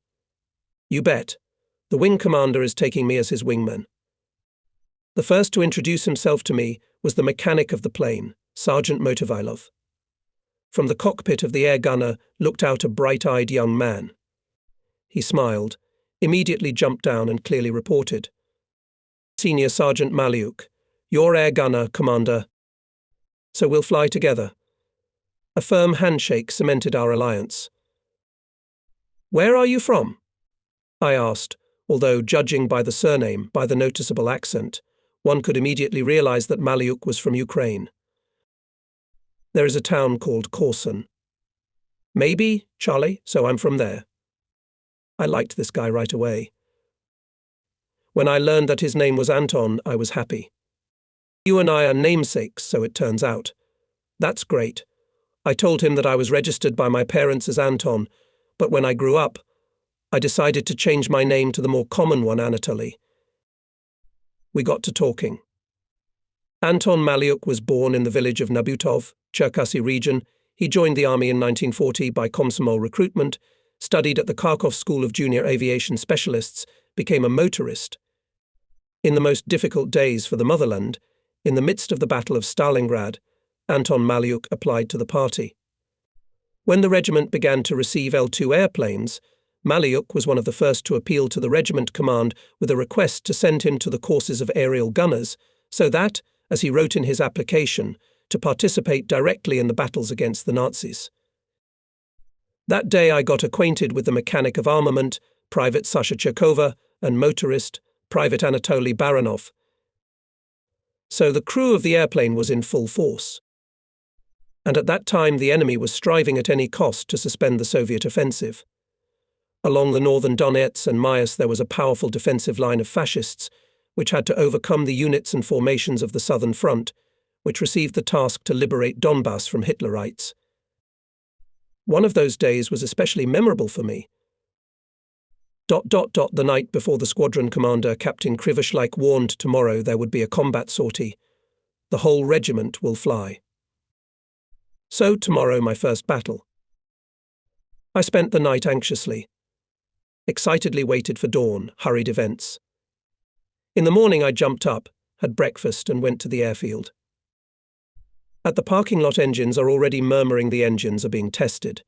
You bet. The wing commander is taking me as his wingman. The first to introduce himself to me was the mechanic of the plane, Sergeant Motovailov. From the cockpit of the air gunner looked out a bright-eyed young man. He smiled, immediately jumped down and clearly reported. Senior Sergeant Maliuk, your air gunner, Commander. So we'll fly together. A firm handshake cemented our alliance. Where are you from? I asked, although judging by the surname, by the noticeable accent, one could immediately realize that Maliuk was from Ukraine. There is a town called Korsun. Maybe, Charlie, so I'm from there. I liked this guy right away. When I learned that his name was Anton, I was happy. You and I are namesakes, so it turns out. That's great. I told him that I was registered by my parents as Anton, but when I grew up, I decided to change my name to the more common one, Anatoly. We got to talking. Anton Maliuk was born in the village of Nabutov, Cherkasy region. He joined the army in 1940 by Komsomol recruitment, studied at the Kharkov School of Junior Aviation Specialists, became a motorist. In the most difficult days for the motherland, in the midst of the Battle of Stalingrad, Anton Maliuk applied to the party. When the regiment began to receive L-2 airplanes, Maliuk was one of the first to appeal to the regiment command with a request to send him to the courses of aerial gunners, so that, as he wrote in his application, to participate directly in the battles against the Nazis. That day I got acquainted with the mechanic of armament, Private Sasha Cherkova, and motorist, Private Anatoly Baranov. So the crew of the airplane was in full force. And at that time the enemy was striving at any cost to suspend the Soviet offensive. Along the northern Donets and Mayas there was a powerful defensive line of fascists, which had to overcome the units and formations of the Southern Front, which received the task to liberate Donbass from Hitlerites. One of those days was especially memorable for me. The night before the squadron commander, Captain Krivoshlaik, warned tomorrow there would be a combat sortie. The whole regiment will fly. So tomorrow my first battle. I spent the night anxiously. excitedly waited for dawn, hurried events. In the morning I jumped up, had breakfast and went to the airfield. At the parking lot engines are already murmuring the engines are being tested.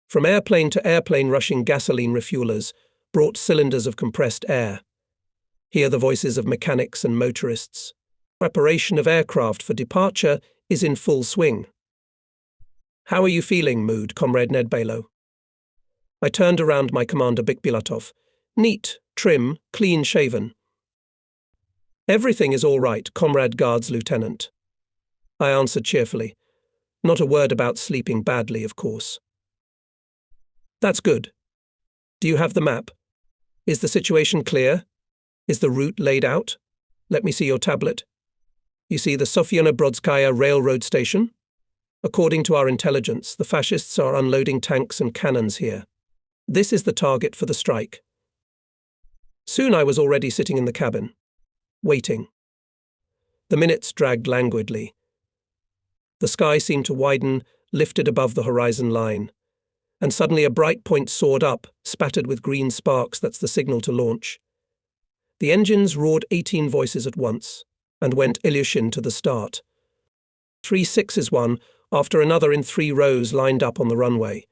From airplane to airplane rushing gasoline refuelers brought cylinders of compressed air. Hear the voices of mechanics and motorists. Preparation of aircraft for departure is in full swing. How are you feeling, Mood, Comrade Ned Balo? I turned around my commander Bikbilatov. Neat, trim, clean-shaven. Everything is all right, Comrade Guards Lieutenant. I answered cheerfully. Not a word about sleeping badly, of course. That's good. Do you have the map? Is the situation clear? Is the route laid out? Let me see your tablet. You see the Sofiano-Brodskaya railroad station? According to our intelligence, the fascists are unloading tanks and cannons here. This is the target for the strike. Soon I was already sitting in the cabin, waiting. The minutes dragged languidly. The sky seemed to widen, lifted above the horizon line. And suddenly a bright point soared up, spattered with green sparks. That's the signal to launch. The engines roared 18 voices at once, and went Ilyushin to the start. 3 6s one, after another in 3 rows lined up on the runway.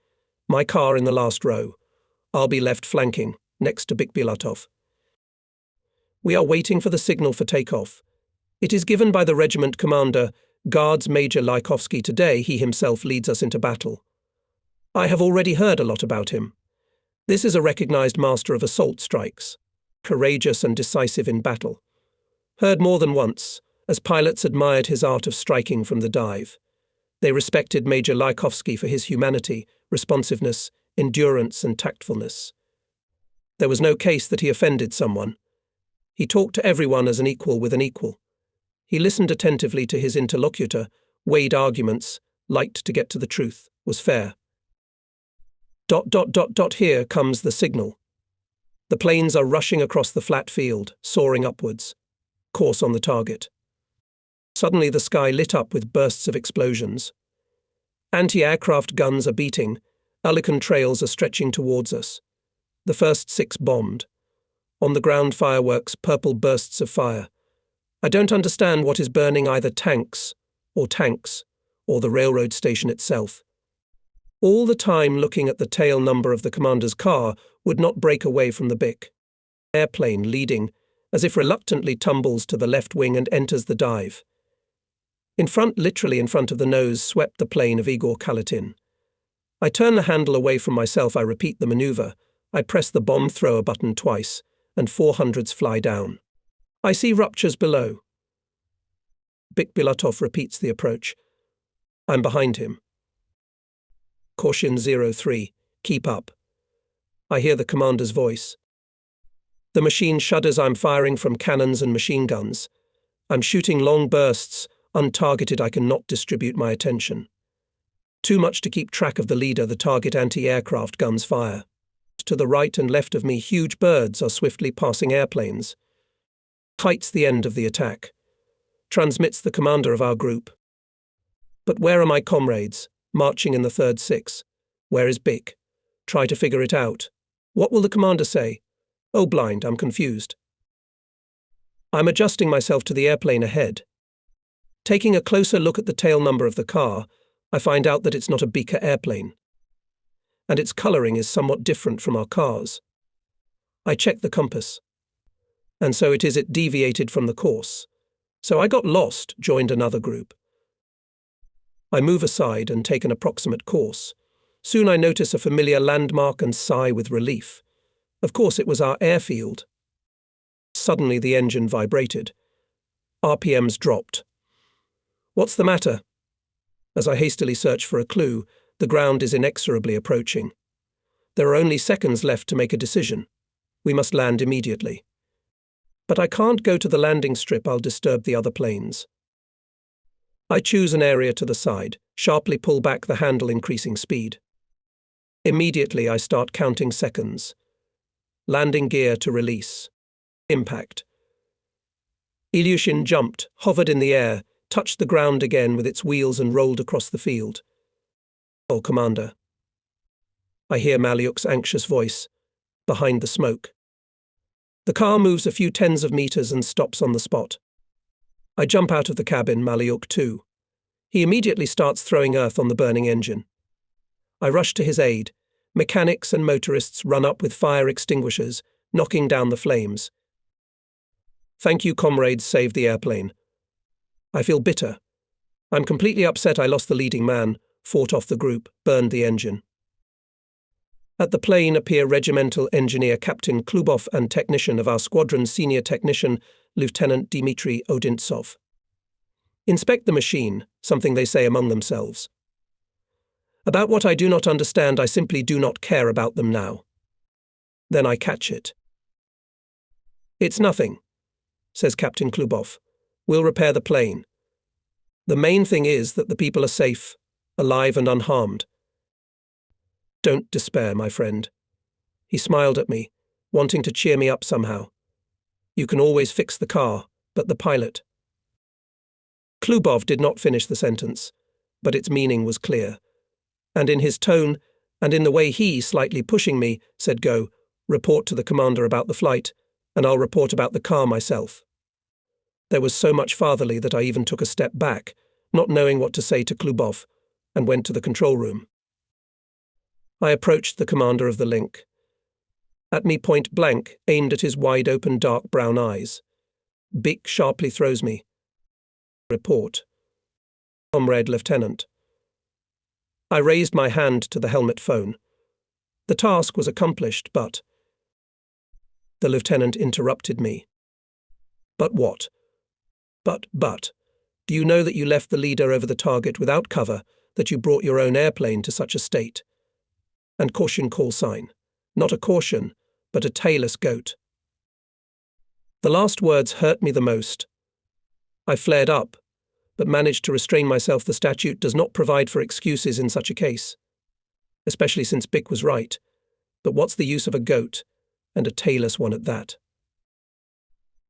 My car in the last row. I'll be left flanking, next to Bikbilatov. We are waiting for the signal for takeoff. It is given by the regiment commander, Guards Major Lykovsky. Today he himself leads us into battle. I have already heard a lot about him. This is a recognized master of assault strikes, courageous and decisive in battle. Heard more than once, as pilots admired his art of striking from the dive. They respected Major Lykovsky for his humanity, responsiveness, endurance and tactfulness. There was no case that he offended someone. He talked to everyone as an equal with an equal. He listened attentively to his interlocutor, weighed arguments, liked to get to the truth, was fair. ... Here comes the signal. The planes are rushing across the flat field, soaring upwards. Course on the target. Suddenly the sky lit up with bursts of explosions. Anti-aircraft guns are beating. Oerlikon trails are stretching towards us. The first 6 bombed. On the ground fireworks, purple bursts of fire. I don't understand what is burning, either tanks, or the railroad station itself. All the time looking at the tail number of the commander's car would not break away from the Bic. Airplane leading, as if reluctantly tumbles to the left wing and enters the dive. In front, literally in front of the nose, swept the plane of Igor Kalatin. I turn the handle away from myself, I repeat the maneuver. I press the bomb thrower button twice, and 400s fly down. I see ruptures below. Bikbilatov repeats the approach. I'm behind him. Caution 03, keep up. I hear the commander's voice. The machine shudders. I'm firing from cannons and machine guns. I'm shooting long bursts, untargeted. I cannot distribute my attention. Too much to keep track of the leader. The target anti-aircraft guns fire. To the right and left of me, huge birds are swiftly passing airplanes. Heights the end of the attack. Transmits the commander of our group. But where are my comrades, marching in the 3rd 6? Where is Bic? Try to figure it out. What will the commander say? Oh, blind, I'm confused. I'm adjusting myself to the airplane ahead. Taking a closer look at the tail number of the car, I find out that it's not a Bika airplane. And its colouring is somewhat different from our cars. I check the compass. And so it deviated from the course. So I got lost, joined another group. I move aside and take an approximate course. Soon I notice a familiar landmark and sigh with relief. Of course it was our airfield. Suddenly the engine vibrated. RPMs dropped. What's the matter? As I hastily search for a clue, the ground is inexorably approaching. There are only seconds left to make a decision. We must land immediately. But I can't go to the landing strip. I'll disturb the other planes. I choose an area to the side, sharply pull back the handle, increasing speed. Immediately I start counting seconds. Landing gear to release. Impact. Ilyushin jumped, hovered in the air, touched the ground again with its wheels and rolled across the field. Oh, Commander. I hear Malyuk's anxious voice. behind the smoke. The car moves a few tens of meters and stops on the spot. I jump out of the cabin, Maliuk too. He immediately starts throwing earth on the burning engine. I rush to his aid. Mechanics and motorists run up with fire extinguishers, knocking down the flames. Thank you, comrades, saved the airplane. I feel bitter. I'm completely upset I lost the leading man, fought off the group, burned the engine. At the plane appear Regimental Engineer Captain Klubov and technician of our squadron Senior Technician Lieutenant Dmitry Odintsov. Inspect the machine, something they say among themselves. About what I do not understand, I simply do not care about them now. Then I catch it. It's nothing, says Captain Klubov. We'll repair the plane. The main thing is that the people are safe, alive and unharmed. Don't despair, my friend. He smiled at me, wanting to cheer me up somehow. You can always fix the car, but the pilot. Klubov did not finish the sentence, but its meaning was clear. And in his tone, and in the way he, slightly pushing me, said, "Go, report to the commander about the flight, and I'll report about the car myself." There was so much fatherly that I even took a step back, not knowing what to say to Klubov, and went to the control room. I approached the commander of the link. At me point blank, aimed at his wide-open dark brown eyes. Bick sharply throws me. Report. Comrade Lieutenant. I raised my hand to the helmet phone. The task was accomplished, but... The lieutenant interrupted me. But what? But, do you know that you left the leader over the target without cover, that you brought your own airplane to such a state? And caution call sign. Not a caution, but a tailless goat. The last words hurt me the most. I flared up, but managed to restrain myself. The statute does not provide for excuses in such a case, especially since Bick was right. But what's the use of a goat, and a tailless one at that?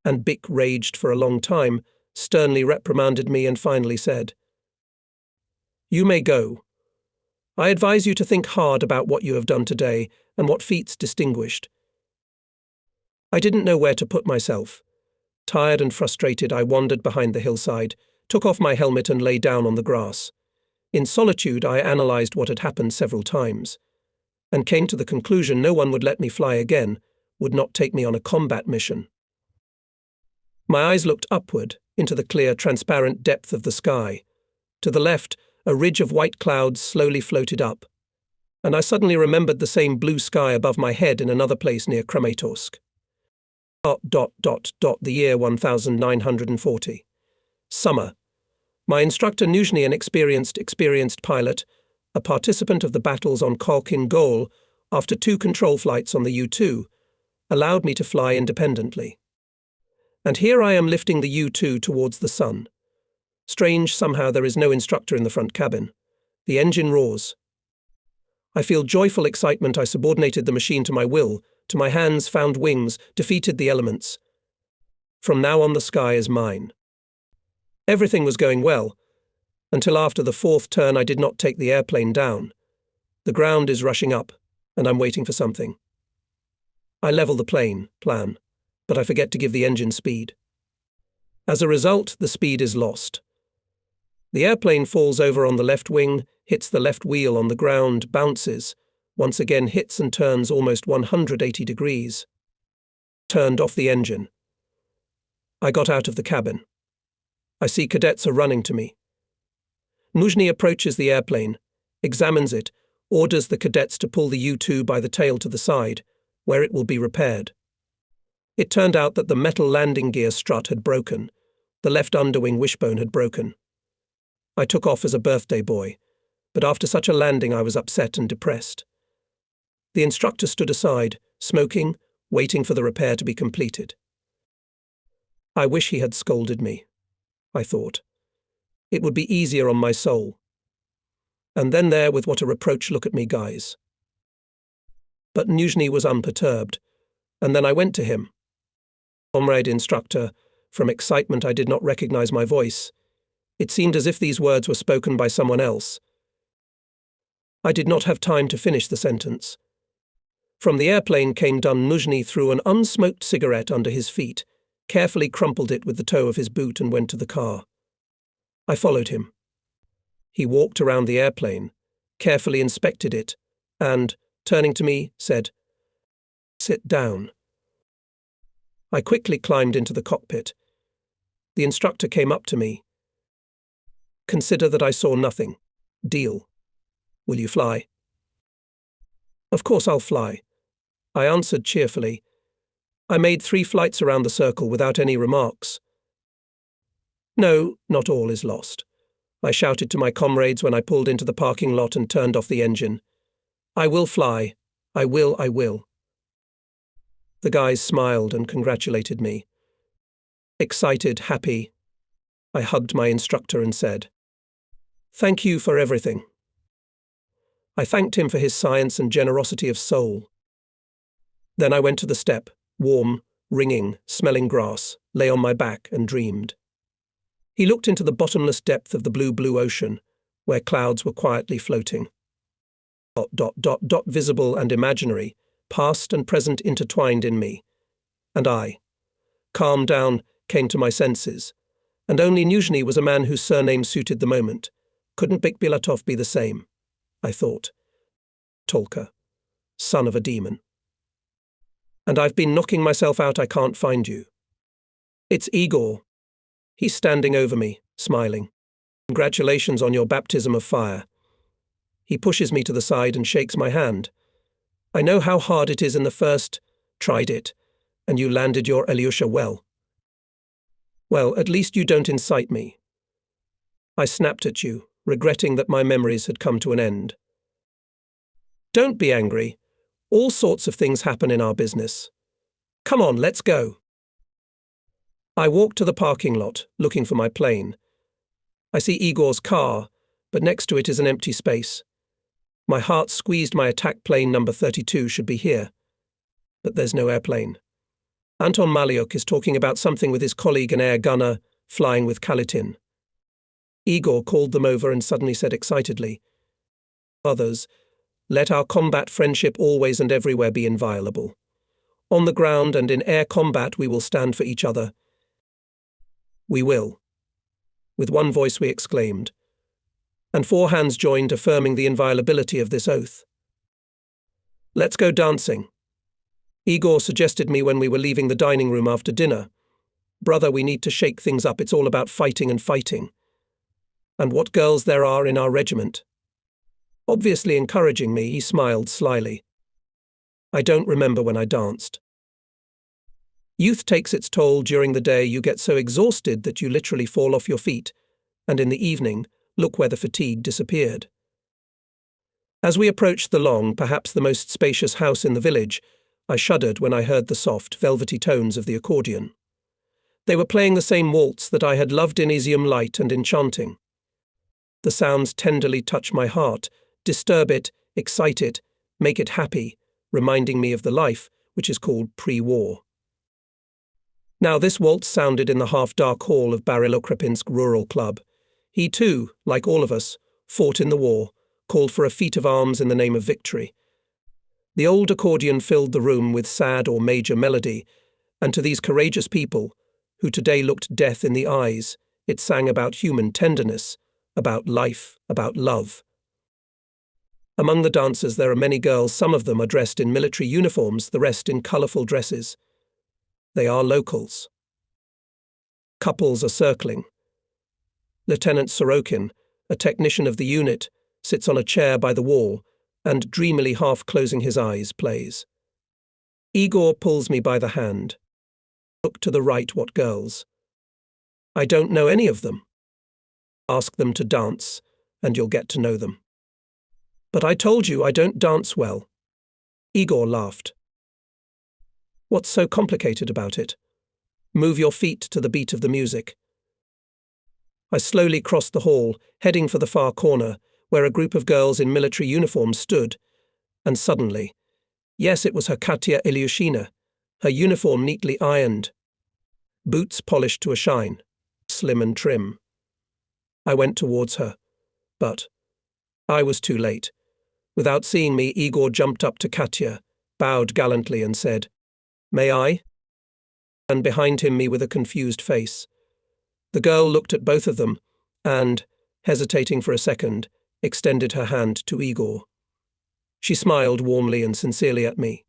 And Bick raged for a long time, sternly reprimanded me and finally said, "You may go. I advise you to think hard about what you have done today and what feats distinguished." I didn't know where to put myself. Tired and frustrated, I wandered behind the hillside, took off my helmet and lay down on the grass. In solitude, I analysed what had happened several times, and came to the conclusion no one would let me fly again, would not take me on a combat mission. My eyes looked upward, into the clear, transparent depth of the sky. To the left, a ridge of white clouds slowly floated up, and I suddenly remembered the same blue sky above my head in another place near Kramatorsk. The year 1940. Summer. My instructor Nuzhny, an experienced pilot, a participant of the battles on Khalkhin Gol, after 2 control flights on the U-2, allowed me to fly independently. And here I am lifting the U-2 towards the sun. Strange, somehow there is no instructor in the front cabin. The engine roars. I feel joyful excitement. I subordinated the machine to my will, to my hands found wings, defeated the elements. From now on the sky is mine. Everything was going well, until after the 4th turn I did not take the airplane down. The ground is rushing up, and I'm waiting for something. I level the plan, but I forget to give the engine speed. As a result, the speed is lost. The airplane falls over on the left wing, hits the left wheel on the ground, bounces, once again hits and turns almost 180 degrees. Turned off the engine. I got out of the cabin. I see cadets are running to me. Nuzhny approaches the airplane, examines it, orders the cadets to pull the U-2 by the tail to the side, where it will be repaired. It turned out that the metal landing gear strut had broken. The left underwing wishbone had broken. I took off as a birthday boy, but after such a landing I was upset and depressed. The instructor stood aside, smoking, waiting for the repair to be completed. I wish he had scolded me, I thought. It would be easier on my soul. And then there, with what a reproach, look at me, guys. But Nuzhny was unperturbed, and then I went to him. Comrade instructor, from excitement I did not recognize my voice. It seemed as if these words were spoken by someone else. I did not have time to finish the sentence. From the airplane came Dun Nuzhny threw an unsmoked cigarette under his feet, carefully crumpled it with the toe of his boot and went to the car. I followed him. He walked around the airplane, carefully inspected it, and, turning to me, said, "Sit down." I quickly climbed into the cockpit. The instructor came up to me. "Consider that I saw nothing. Deal. Will you fly?" "Of course I'll fly," I answered cheerfully. I made 3 flights around the circle without any remarks. No, not all is lost. I shouted to my comrades when I pulled into the parking lot and turned off the engine. "I will fly. I will, I will." The guys smiled and congratulated me. Excited, happy, I hugged my instructor and said, "Thank you for everything." I thanked him for his science and generosity of soul. Then I went to the step, warm, ringing, smelling grass, lay on my back and dreamed. He looked into the bottomless depth of the blue ocean, where clouds were quietly floating. ... visible and imaginary, past and present intertwined in me. And I, calmed down, came to my senses. And only Nuzhny was a man whose surname suited the moment. Couldn't Bikbilatov be the same? I thought. Tolka, son of a demon. And I've been knocking myself out I can't find you. It's Igor. He's standing over me, smiling. Congratulations on your baptism of fire. He pushes me to the side and shakes my hand. I know how hard it is in the first. Tried it, and you landed your Ilyusha well. Well, at least you don't incite me. I snapped at you, regretting that my memories had come to an end. Don't be angry. All sorts of things happen in our business. Come on, let's go. I walked to the parking lot, looking for my plane. I see Igor's car, but next to it is an empty space. My heart squeezed. My attack plane number 32 should be here. But there's no airplane. Anton Maliuk is talking about something with his colleague, an air gunner, flying with Kalitin. Igor called them over and suddenly said excitedly, "Others, let our combat friendship always and everywhere be inviolable. On the ground and in air combat we will stand for each other. We will." With one voice we exclaimed, and 4 hands joined, affirming the inviolability of this oath. "Let's go dancing." Igor suggested me when we were leaving the dining room after dinner. "Brother, we need to shake things up. It's all about fighting and fighting. And what girls there are in our regiment." Obviously encouraging me, he smiled slyly. I don't remember when I danced. Youth takes its toll. During the day you get so exhausted that you literally fall off your feet, and in the evening, look where the fatigue disappeared. As we approached the long, perhaps the most spacious house in the village, I shuddered when I heard the soft, velvety tones of the accordion. They were playing the same waltz that I had loved in Elysium light and enchanting. The sounds tenderly touch my heart, disturb it, excite it, make it happy, reminding me of the life which is called pre-war. Now this waltz sounded in the half-dark hall of Barilokrepinsk Rural Club. He too, like all of us, fought in the war, called for a feat of arms in the name of victory. The old accordion filled the room with sad or major melody, and to these courageous people, who today looked death in the eyes, it sang about human tenderness, about life, about love. Among the dancers there are many girls. Some of them are dressed in military uniforms, the rest in colourful dresses. They are locals. Couples are circling. Lieutenant Sorokin, a technician of the unit, sits on a chair by the wall and, dreamily half closing his eyes, plays. Igor pulls me by the hand. Look to the right, what girls? I don't know any of them. Ask them to dance, and you'll get to know them. But I told you I don't dance well. Igor laughed. What's so complicated about it? Move your feet to the beat of the music. I slowly crossed the hall, heading for the far corner, where a group of girls in military uniforms stood, and suddenly, yes, it was her Katya Ilyushina, her uniform neatly ironed, boots polished to a shine, slim and trim. I went towards her, but I was too late. Without seeing me, Igor jumped up to Katya, bowed gallantly and said, "May I?" And behind him me with a confused face. The girl looked at both of them and, hesitating for a second, extended her hand to Igor. She smiled warmly and sincerely at me.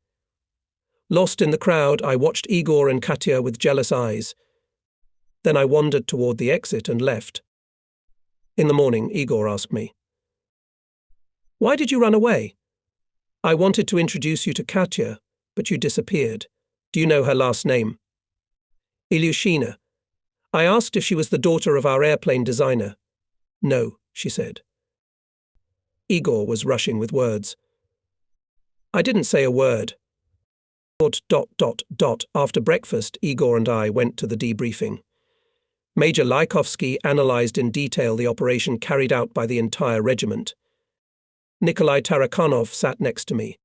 Lost in the crowd, I watched Igor and Katya with jealous eyes. Then I wandered toward the exit and left. In the morning, Igor asked me, "Why did you run away? I wanted to introduce you to Katya, but you disappeared. Do you know her last name?" "Ilyushina. I asked if she was the daughter of our airplane designer." "No," she said. Igor was rushing with words. I didn't say a word. After breakfast, Igor and I went to the debriefing. Major Lykovsky analyzed in detail the operation carried out by the entire regiment. Nikolai Tarakanov sat next to me.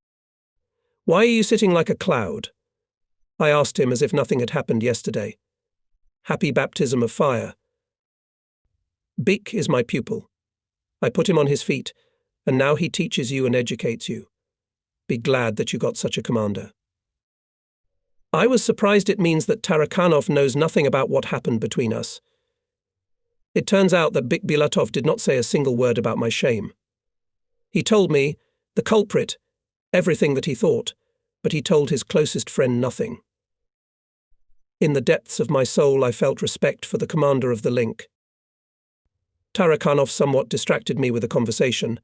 "Why are you sitting like a cloud?" I asked him as if nothing had happened yesterday. "Happy baptism of fire." "Bik is my pupil. I put him on his feet, and now he teaches you and educates you. Be glad that you got such a commander." I was surprised. It means that Tarakanov knows nothing about what happened between us. It turns out that Bik Bilatov did not say a single word about my shame. He told me, the culprit, everything that he thought, but he told his closest friend nothing. In the depths of my soul, I felt respect for the commander of the link. Tarakanov somewhat distracted me with a conversation,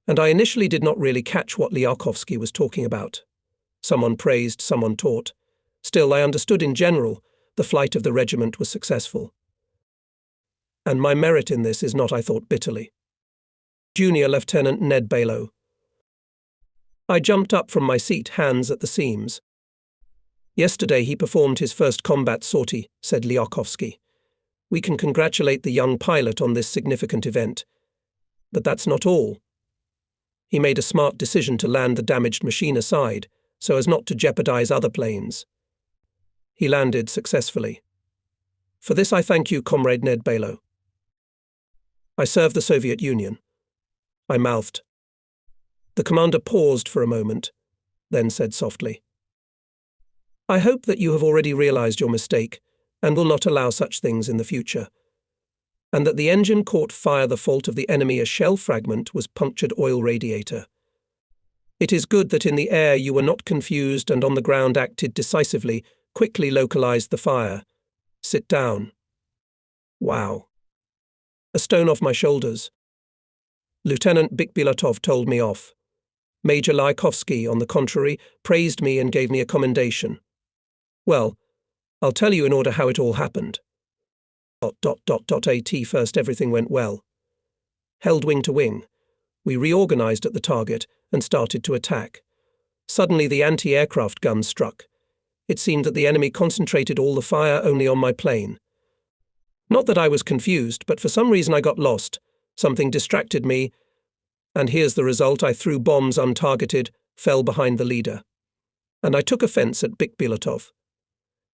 and I initially did not really catch what Lykovsky was talking about. Someone praised, someone taught. Still, I understood in general the flight of the regiment was successful. And my merit in this is not, I thought bitterly. Junior Lieutenant Ned Balo. I jumped up from my seat, hands at the seams. "Yesterday he performed his first combat sortie," said Lykovsky. "We can congratulate the young pilot on this significant event. But that's not all. He made a smart decision to land the damaged machine aside, so as not to jeopardize other planes. He landed successfully. For this I thank you, Comrade Ned Balo." "I serve the Soviet Union," I mouthed. The commander paused for a moment, then said softly, "I hope that you have already realized your mistake and will not allow such things in the future, and that the engine caught fire. The fault of the enemy, a shell fragment, was punctured oil radiator. It is good that in the air you were not confused and on the ground acted decisively, quickly localized the fire. Sit down." Wow. A stone off my shoulders. Lieutenant Bik Bilatov told me off. Major Lykovsky, on the contrary, praised me and gave me a commendation. Well, I'll tell you in order how it all happened. At first everything went well. Held wing to wing. We reorganized at the target and started to attack. Suddenly the anti-aircraft guns struck. It seemed that the enemy concentrated all the fire only on my plane. Not that I was confused, but for some reason I got lost. Something distracted me, and here's the result. I threw bombs untargeted, fell behind the leader. And I took offense at Bik Bilatov.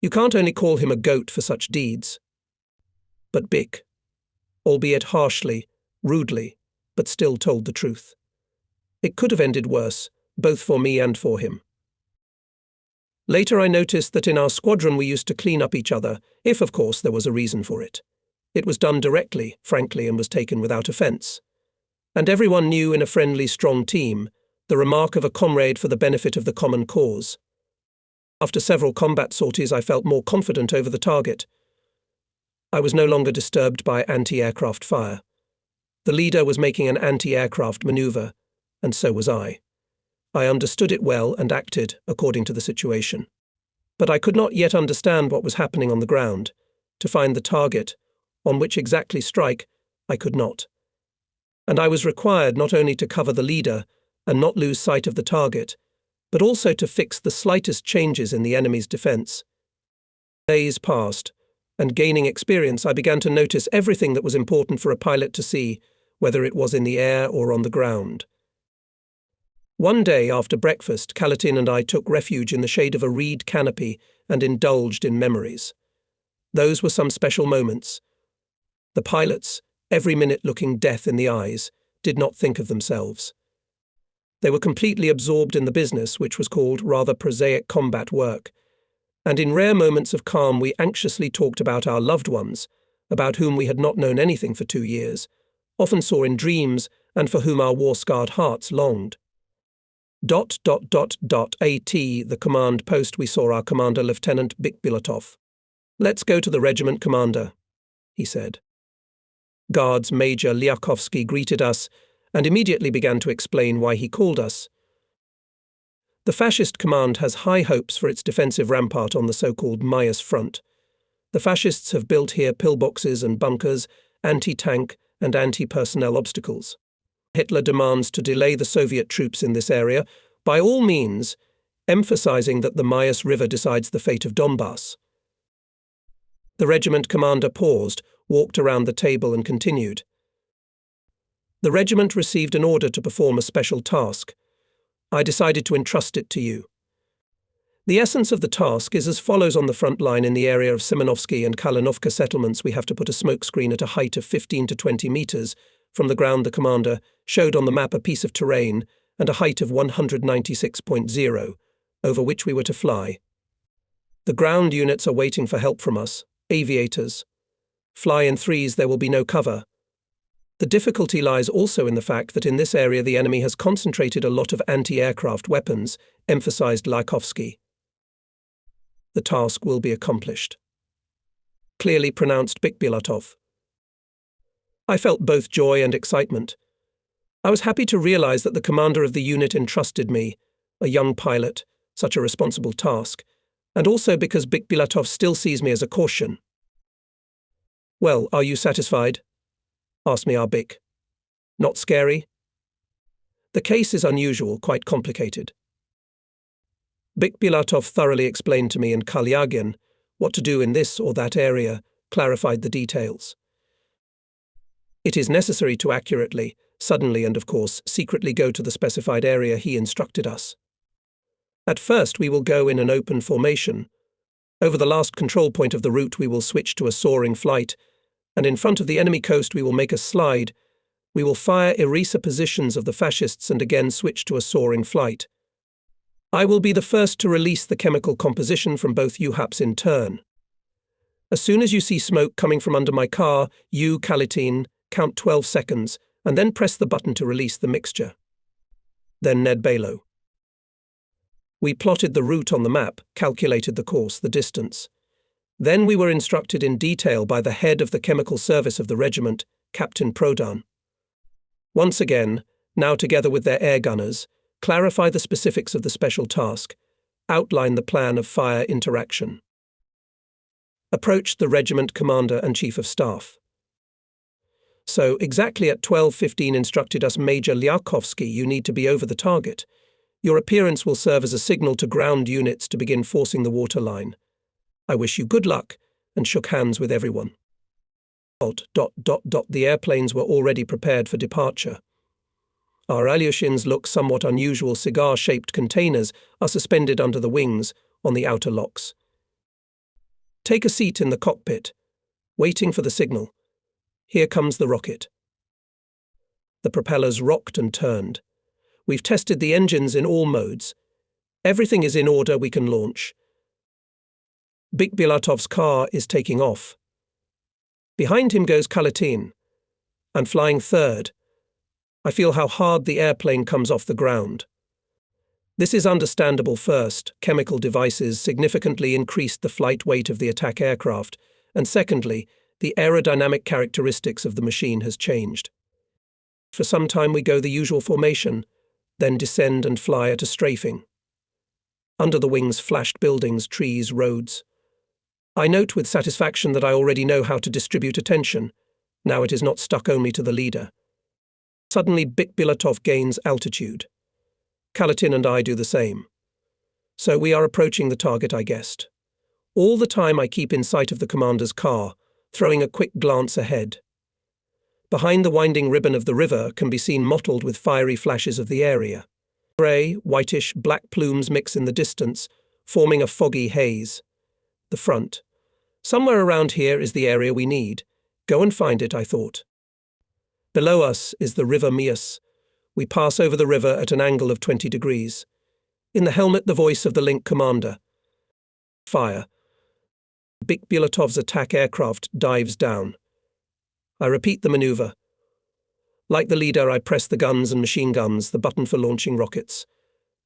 You can't only call him a goat for such deeds. But Bik, albeit harshly, rudely, but still told the truth. It could have ended worse, both for me and for him. Later I noticed that in our squadron we used to clean up each other, if of course there was a reason for it. It was done directly, frankly, and was taken without offence. And everyone knew in a friendly, strong team the remark of a comrade for the benefit of the common cause. After several combat sorties I felt more confident over the target. I was no longer disturbed by anti-aircraft fire. The leader was making an anti-aircraft maneuver, and so was I. I understood it well and acted according to the situation. But I could not yet understand what was happening on the ground. To find the target, on which exactly strike, I could not. And I was required not only to cover the leader and not lose sight of the target, but also to fix the slightest changes in the enemy's defense. Days passed, and gaining experience, I began to notice everything that was important for a pilot to see, whether it was in the air or on the ground. One day after breakfast, Kalatin and I took refuge in the shade of a reed canopy and indulged in memories. Those were some special moments. The pilots, every minute looking death in the eyes, did not think of themselves. They were completely absorbed in the business, which was called rather prosaic combat work. And in rare moments of calm we anxiously talked about our loved ones, about whom we had not known anything for 2 years, often saw in dreams, and for whom our war-scarred hearts longed. At the command post we saw our commander, Lieutenant Bikbilatov. "Let's go to the regiment, Commander," he said. Guards Major Liakovsky greeted us and immediately began to explain why he called us. The fascist command has high hopes for its defensive rampart on the so-called Mayas front. The fascists have built here pillboxes and bunkers, anti-tank and anti-personnel obstacles. Hitler demands to delay the Soviet troops in this area, by all means, emphasizing that the Mayas River decides the fate of Donbass. The regiment commander paused, walked around the table and continued. "The regiment received an order to perform a special task. I decided to entrust it to you. The essence of the task is as follows. On the front line in the area of Semenovsky and Kalinovka settlements, we have to put a smoke screen at a height of 15 to 20 meters. From the ground, the commander showed on the map a piece of terrain and a height of 196.0, over which we were to fly. The ground units are waiting for help from us, aviators. Fly in threes, there will be no cover. The difficulty lies also in the fact that in this area the enemy has concentrated a lot of anti-aircraft weapons," emphasized Liakovsky. "The task will be accomplished," clearly pronounced Bikbilatov. I felt both joy and excitement. I was happy to realize that the commander of the unit entrusted me, a young pilot, such a responsible task, and also because Bikbilatov still sees me as a caution. "Well, are you satisfied?" asked me our Bik. "Not scary?" "The case is unusual, quite complicated." Bikbilatov thoroughly explained to me in Kalyagin what to do in this or that area, clarified the details. It is necessary to accurately, suddenly and of course secretly go to the specified area he instructed us. At first we will go in an open formation. Over the last control point of the route we will switch to a soaring flight, and in front of the enemy coast we will make a slide. We will fire eraser positions of the fascists and again switch to a soaring flight. I will be the first to release the chemical composition from both UHAPs in turn. As soon as you see smoke coming from under my car, you, Kalitin, count 12 seconds, and then press the button to release the mixture. Then Ned Balo. We plotted the route on the map, calculated the course, the distance. Then we were instructed in detail by the head of the chemical service of the regiment, Captain Prodan. Once again, now together with their air gunners, clarify the specifics of the special task, outline the plan of fire interaction. Approached the regiment commander and chief of staff. So, exactly at 12:15 instructed us Major Liakovsky, you need to be over the target. Your appearance will serve as a signal to ground units to begin forcing the waterline. I wish you good luck, and shook hands with everyone. The airplanes were already prepared for departure. Our Alyushins look somewhat unusual cigar-shaped containers are suspended under the wings on the outer locks. Take a seat in the cockpit, waiting for the signal. Here comes the rocket. The propellers rocked and turned. We've tested the engines in all modes. Everything is in order, we can launch. Bikbilatov's car is taking off. Behind him goes Kalitin. I'm flying third. I feel how hard the airplane comes off the ground. This is understandable. First, chemical devices significantly increased the flight weight of the attack aircraft, and secondly, the aerodynamic characteristics of the machine has changed. For some time we go the usual formation, then descend and fly at a strafing. Under the wings flashed buildings, trees, roads. I note with satisfaction that I already know how to distribute attention. Now it is not stuck only to the leader. Suddenly Bikbilatov gains altitude. Kalitin and I do the same. So we are approaching the target I guessed. All the time I keep in sight of the commander's car, throwing a quick glance ahead. Behind the winding ribbon of the river can be seen mottled with fiery flashes of the area. Grey, whitish, black plumes mix in the distance, forming a foggy haze. The front. Somewhere around here is the area we need. Go and find it, I thought. Below us is the river Mias, We pass over the river at an angle of 20 degrees. In the helmet, the voice of the link commander. Fire. Bik-Bulatov's attack aircraft dives down. I repeat the maneuver. Like the leader, I press the guns and machine guns, the button for launching rockets.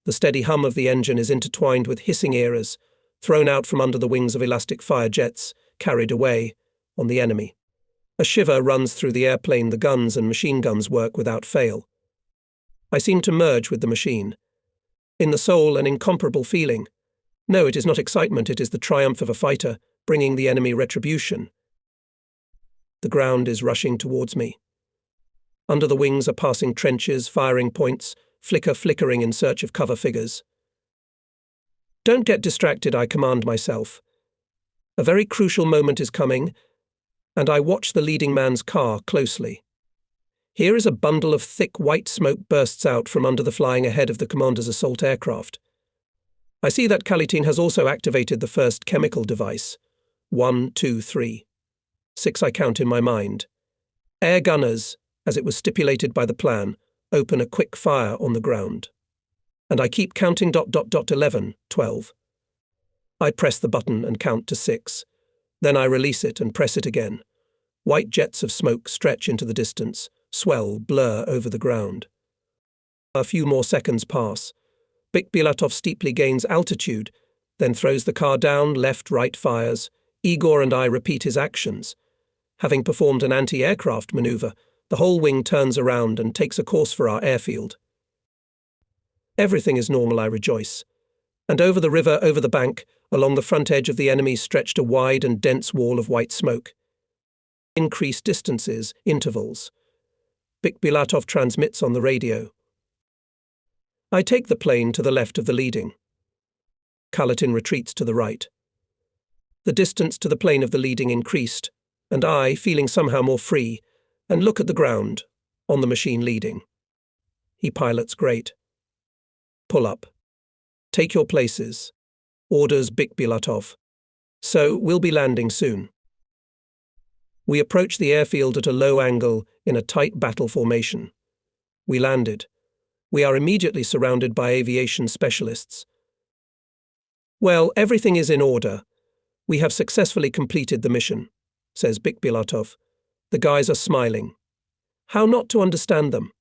The steady hum of the engine is intertwined with hissing eras, thrown out from under the wings of elastic fire jets, carried away on the enemy. A shiver runs through the airplane. The guns and machine guns work without fail. I seem to merge with the machine. In the soul, an incomparable feeling. No, it is not excitement, it is the triumph of a fighter, bringing the enemy retribution. The ground is rushing towards me. Under the wings are passing trenches, firing points, flickering in search of cover figures. Don't get distracted, I command myself. A very crucial moment is coming, and I watch the leading man's car closely. Here is a bundle of thick white smoke bursts out from under the flying ahead of the commander's assault aircraft. I see that Kalitin has also activated the first chemical device. 1, 2, 3. 6 I count in my mind. Air gunners, as it was stipulated by the plan, open a quick fire on the ground. And I keep counting ... 11, 12. I press the button and count to 6. Then I release it and press it again. White jets of smoke stretch into the distance, swell, blur over the ground. A few more seconds pass. Bik-Bulatov steeply gains altitude, then throws the car down, left-right fires. Igor and I repeat his actions. Having performed an anti-aircraft maneuver, the whole wing turns around and takes a course for our airfield. Everything is normal, I rejoice. And over the river, over the bank, along the front edge of the enemy stretched a wide and dense wall of white smoke. Increased distances, intervals. Bik-Bulatov transmits on the radio. I take the plane to the left of the leading. Kalitin retreats to the right. The distance to the plane of the leading increased, and I, feeling somehow more free, and look at the ground, on the machine leading. He pilots great. Pull up. Take your places. Orders Bik-Bulatov. So, we'll be landing soon. We approach the airfield at a low angle in a tight battle formation. We landed. We are immediately surrounded by aviation specialists. Well, everything is in order. We have successfully completed the mission, says Bik-Bulatov. The guys are smiling. How not to understand them?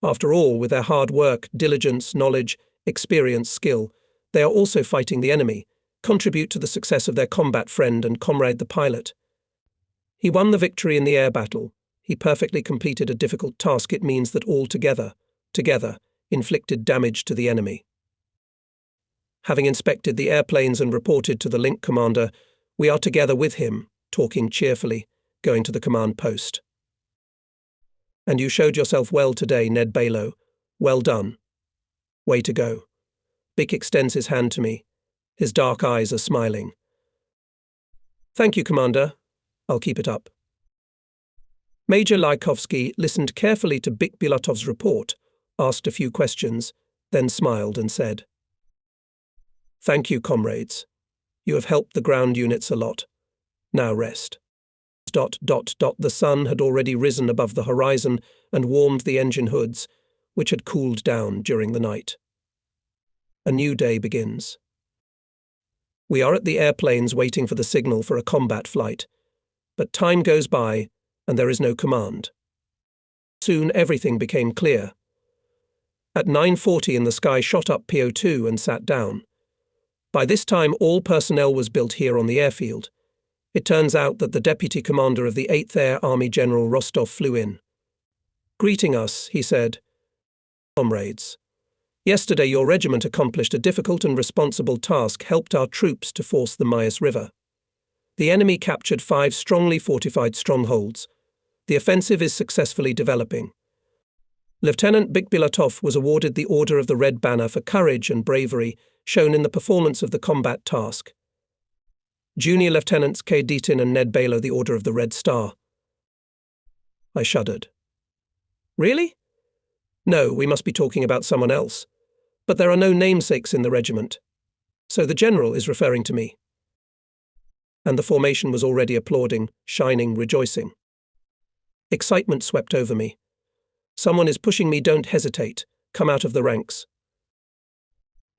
After all, with their hard work, diligence, knowledge, experience, skill, they are also fighting the enemy, contribute to the success of their combat friend and comrade the pilot. He won the victory in the air battle. He perfectly completed a difficult task. It means that all together, inflicted damage to the enemy. Having inspected the airplanes and reported to the link commander, we are together with him, talking cheerfully, going to the command post. And you showed yourself well today, Ned Balo. Well done. Way to go. Bik extends his hand to me. His dark eyes are smiling. Thank you, Commander. I'll keep it up. Major Lykovsky listened carefully to Bik-Bulatov's report, asked a few questions, then smiled and said, Thank you, comrades. You have helped the ground units a lot. Now rest. ... The sun had already risen above the horizon and warmed the engine hoods, which had cooled down during the night. A new day begins. We are at the airplanes waiting for the signal for a combat flight, but time goes by and there is no command. Soon everything became clear. At 9:40 the sky shot up PO2 and sat down. By this time all personnel was built here on the airfield. It turns out that the deputy commander of the 8th Air Army General Rostov flew in. Greeting us, he said, Comrades, yesterday your regiment accomplished a difficult and responsible task, helped our troops to force the Mayas River. The enemy captured 5 strongly fortified strongholds. The offensive is successfully developing. Lieutenant Bik-Bulatov was awarded the Order of the Red Banner for courage and bravery shown in the performance of the combat task. Junior Lieutenants K. Deaton and Ned Balo the Order of the Red Star. I shuddered. Really? No, we must be talking about someone else. But there are no namesakes in the regiment. So the general is referring to me. And the formation was already applauding, shining, rejoicing. Excitement swept over me. Someone is pushing me, don't hesitate. Come out of the ranks.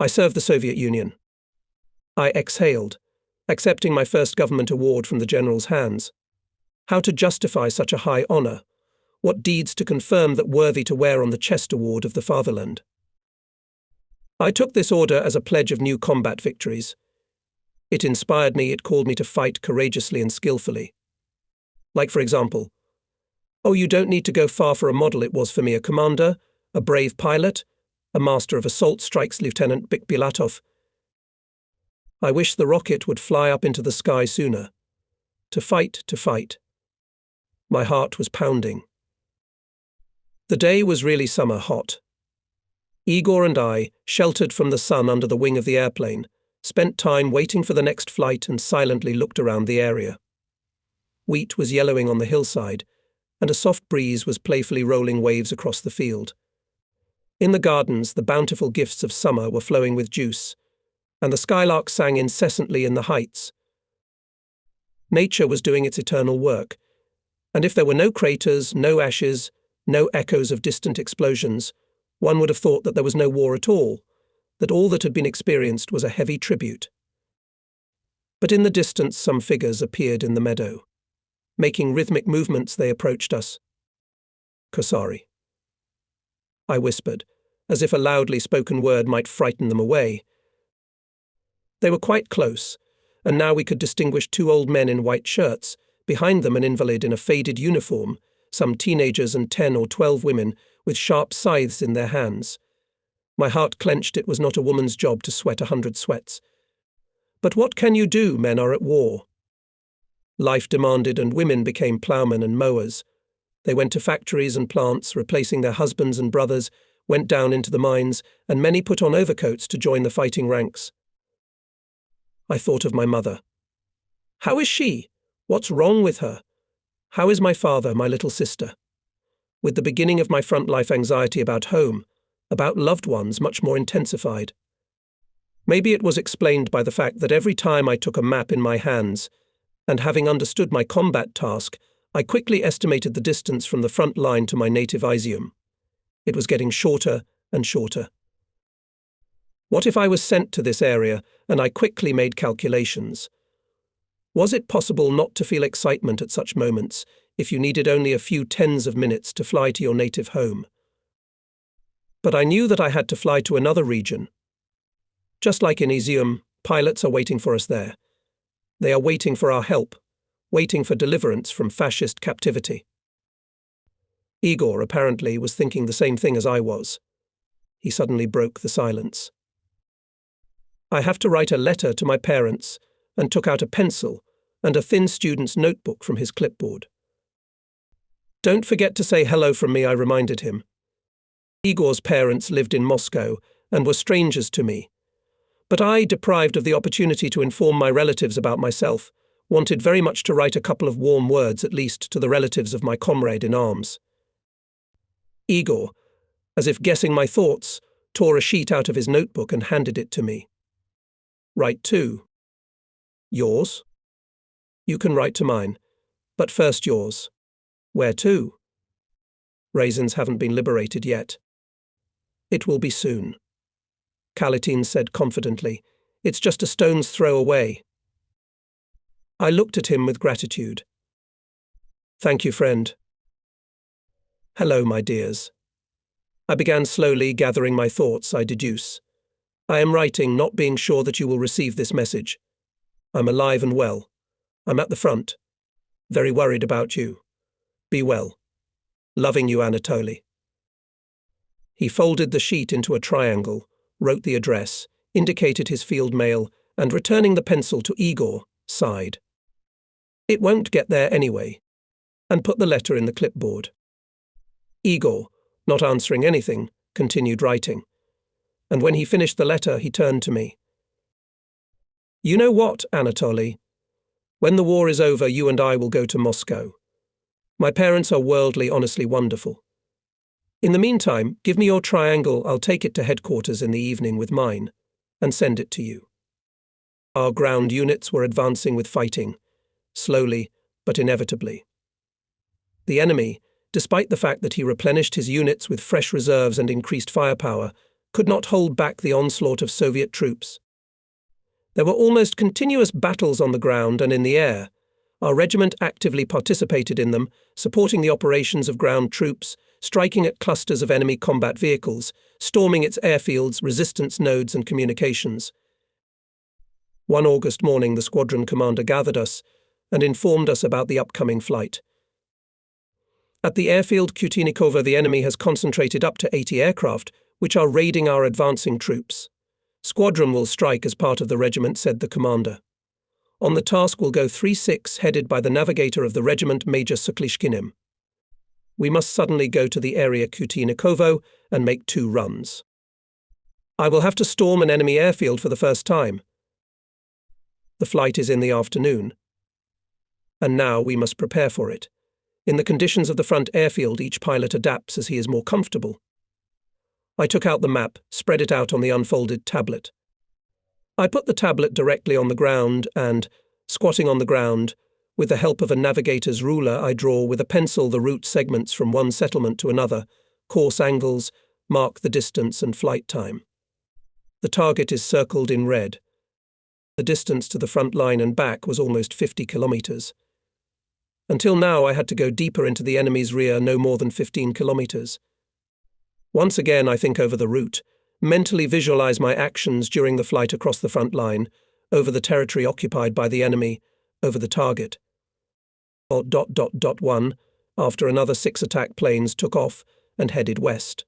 I serve the Soviet Union. I exhaled, accepting my first government award from the general's hands. How to justify such a high honour? What deeds to confirm that worthy to wear on the chest award of the fatherland? I took this order as a pledge of new combat victories. It inspired me, it called me to fight courageously and skillfully. Like, for example, oh, you don't need to go far for a model it was for me, a commander, a brave pilot, a master of assault strikes Lieutenant Bikbilatov. I wish the rocket would fly up into the sky sooner. To fight, to fight. My heart was pounding. The day was really summer hot. Igor and I, sheltered from the sun under the wing of the airplane, spent time waiting for the next flight and silently looked around the area. Wheat was yellowing on the hillside, and a soft breeze was playfully rolling waves across the field. In the gardens, the bountiful gifts of summer were flowing with juice, and the skylark sang incessantly in the heights. Nature was doing its eternal work, and if there were no craters, no ashes, no echoes of distant explosions, one would have thought that there was no war at all, that all that had been experienced was a heavy tribute. But in the distance some figures appeared in the meadow. Making rhythmic movements they approached us. Kosari. I whispered, as if a loudly spoken word might frighten them away. They were quite close, and now we could distinguish two old men in white shirts, behind them an invalid in a faded uniform, some teenagers and 10 or 12 women with sharp scythes in their hands. My heart clenched. It was not a woman's job to sweat 100 sweats. But what can you do? Men are at war. Life demanded, and women became ploughmen and mowers. They went to factories and plants, replacing their husbands and brothers, went down into the mines, and many put on overcoats to join the fighting ranks. I thought of my mother. How is she? What's wrong with her? How is my father, my little sister? With the beginning of my front life anxiety about home, about loved ones, much more intensified. Maybe it was explained by the fact that every time I took a map in my hands, and having understood my combat task, I quickly estimated the distance from the front line to my native Izium. It was getting shorter and shorter. What if I was sent to this area, and I quickly made calculations? Was it possible not to feel excitement at such moments if you needed only a few tens of minutes to fly to your native home? But I knew that I had to fly to another region. Just like in Izium, pilots are waiting for us there. They are waiting for our help, waiting for deliverance from fascist captivity. Igor, apparently, was thinking the same thing as I was. He suddenly broke the silence. I have to write a letter to my parents, and took out a pencil and a thin student's notebook from his clipboard. Don't forget to say hello from me, I reminded him. Igor's parents lived in Moscow and were strangers to me. But I, deprived of the opportunity to inform my relatives about myself, wanted very much to write a couple of warm words at least to the relatives of my comrade in arms. Igor, as if guessing my thoughts, tore a sheet out of his notebook and handed it to me. Write to. Yours? You can write to mine, but first yours. Where to? Raisins haven't been liberated yet. It will be soon. Kalitin said confidently. It's just a stone's throw away. I looked at him with gratitude. Thank you, friend. Hello, my dears. I began slowly gathering my thoughts, I deduce. I am writing, not being sure that you will receive this message. I'm alive and well. I'm at the front. Very worried about you. Be well. Loving you, Anatoly. He folded the sheet into a triangle, wrote the address, indicated his field mail, and returning the pencil to Igor, sighed. It won't get there anyway, and put the letter in the clipboard. Igor, not answering anything, continued writing. And when he finished the letter, he turned to me. You know what, Anatoly? When the war is over, you and I will go to Moscow. My parents are worldly, honestly wonderful. In the meantime, give me your triangle, I'll take it to headquarters in the evening with mine, and send it to you. Our ground units were advancing with fighting, slowly but inevitably. The enemy, despite the fact that he replenished his units with fresh reserves and increased firepower, could not hold back the onslaught of Soviet troops. There were almost continuous battles on the ground and in the air. Our regiment actively participated in them, supporting the operations of ground troops, striking at clusters of enemy combat vehicles, storming its airfields, resistance nodes and communications. One August morning, the squadron commander gathered us and informed us about the upcoming flight. At the airfield Kutinikovo, the enemy has concentrated up to 80 aircraft, which are raiding our advancing troops. Squadron will strike as part of the regiment, said the commander. On the task will go 3-6, headed by the navigator of the regiment, Major Suklishkinin. We must suddenly go to the area Kutinikovo and make 2 runs. I will have to storm an enemy airfield for the first time. The flight is in the afternoon. And now we must prepare for it. In the conditions of the front airfield, each pilot adapts as he is more comfortable. I took out the map, spread it out on the unfolded tablet. I put the tablet directly on the ground and, squatting on the ground, with the help of a navigator's ruler, I draw with a pencil the route segments from one settlement to another, course angles, mark the distance and flight time. The target is circled in red. The distance to the front line and back was almost 50 kilometers. Until now, I had to go deeper into the enemy's rear, no more than 15 kilometers. Once again, I think over the route, mentally visualize my actions during the flight across the front line, over the territory occupied by the enemy, over the target. 1, after another 6 attack planes took off and headed west.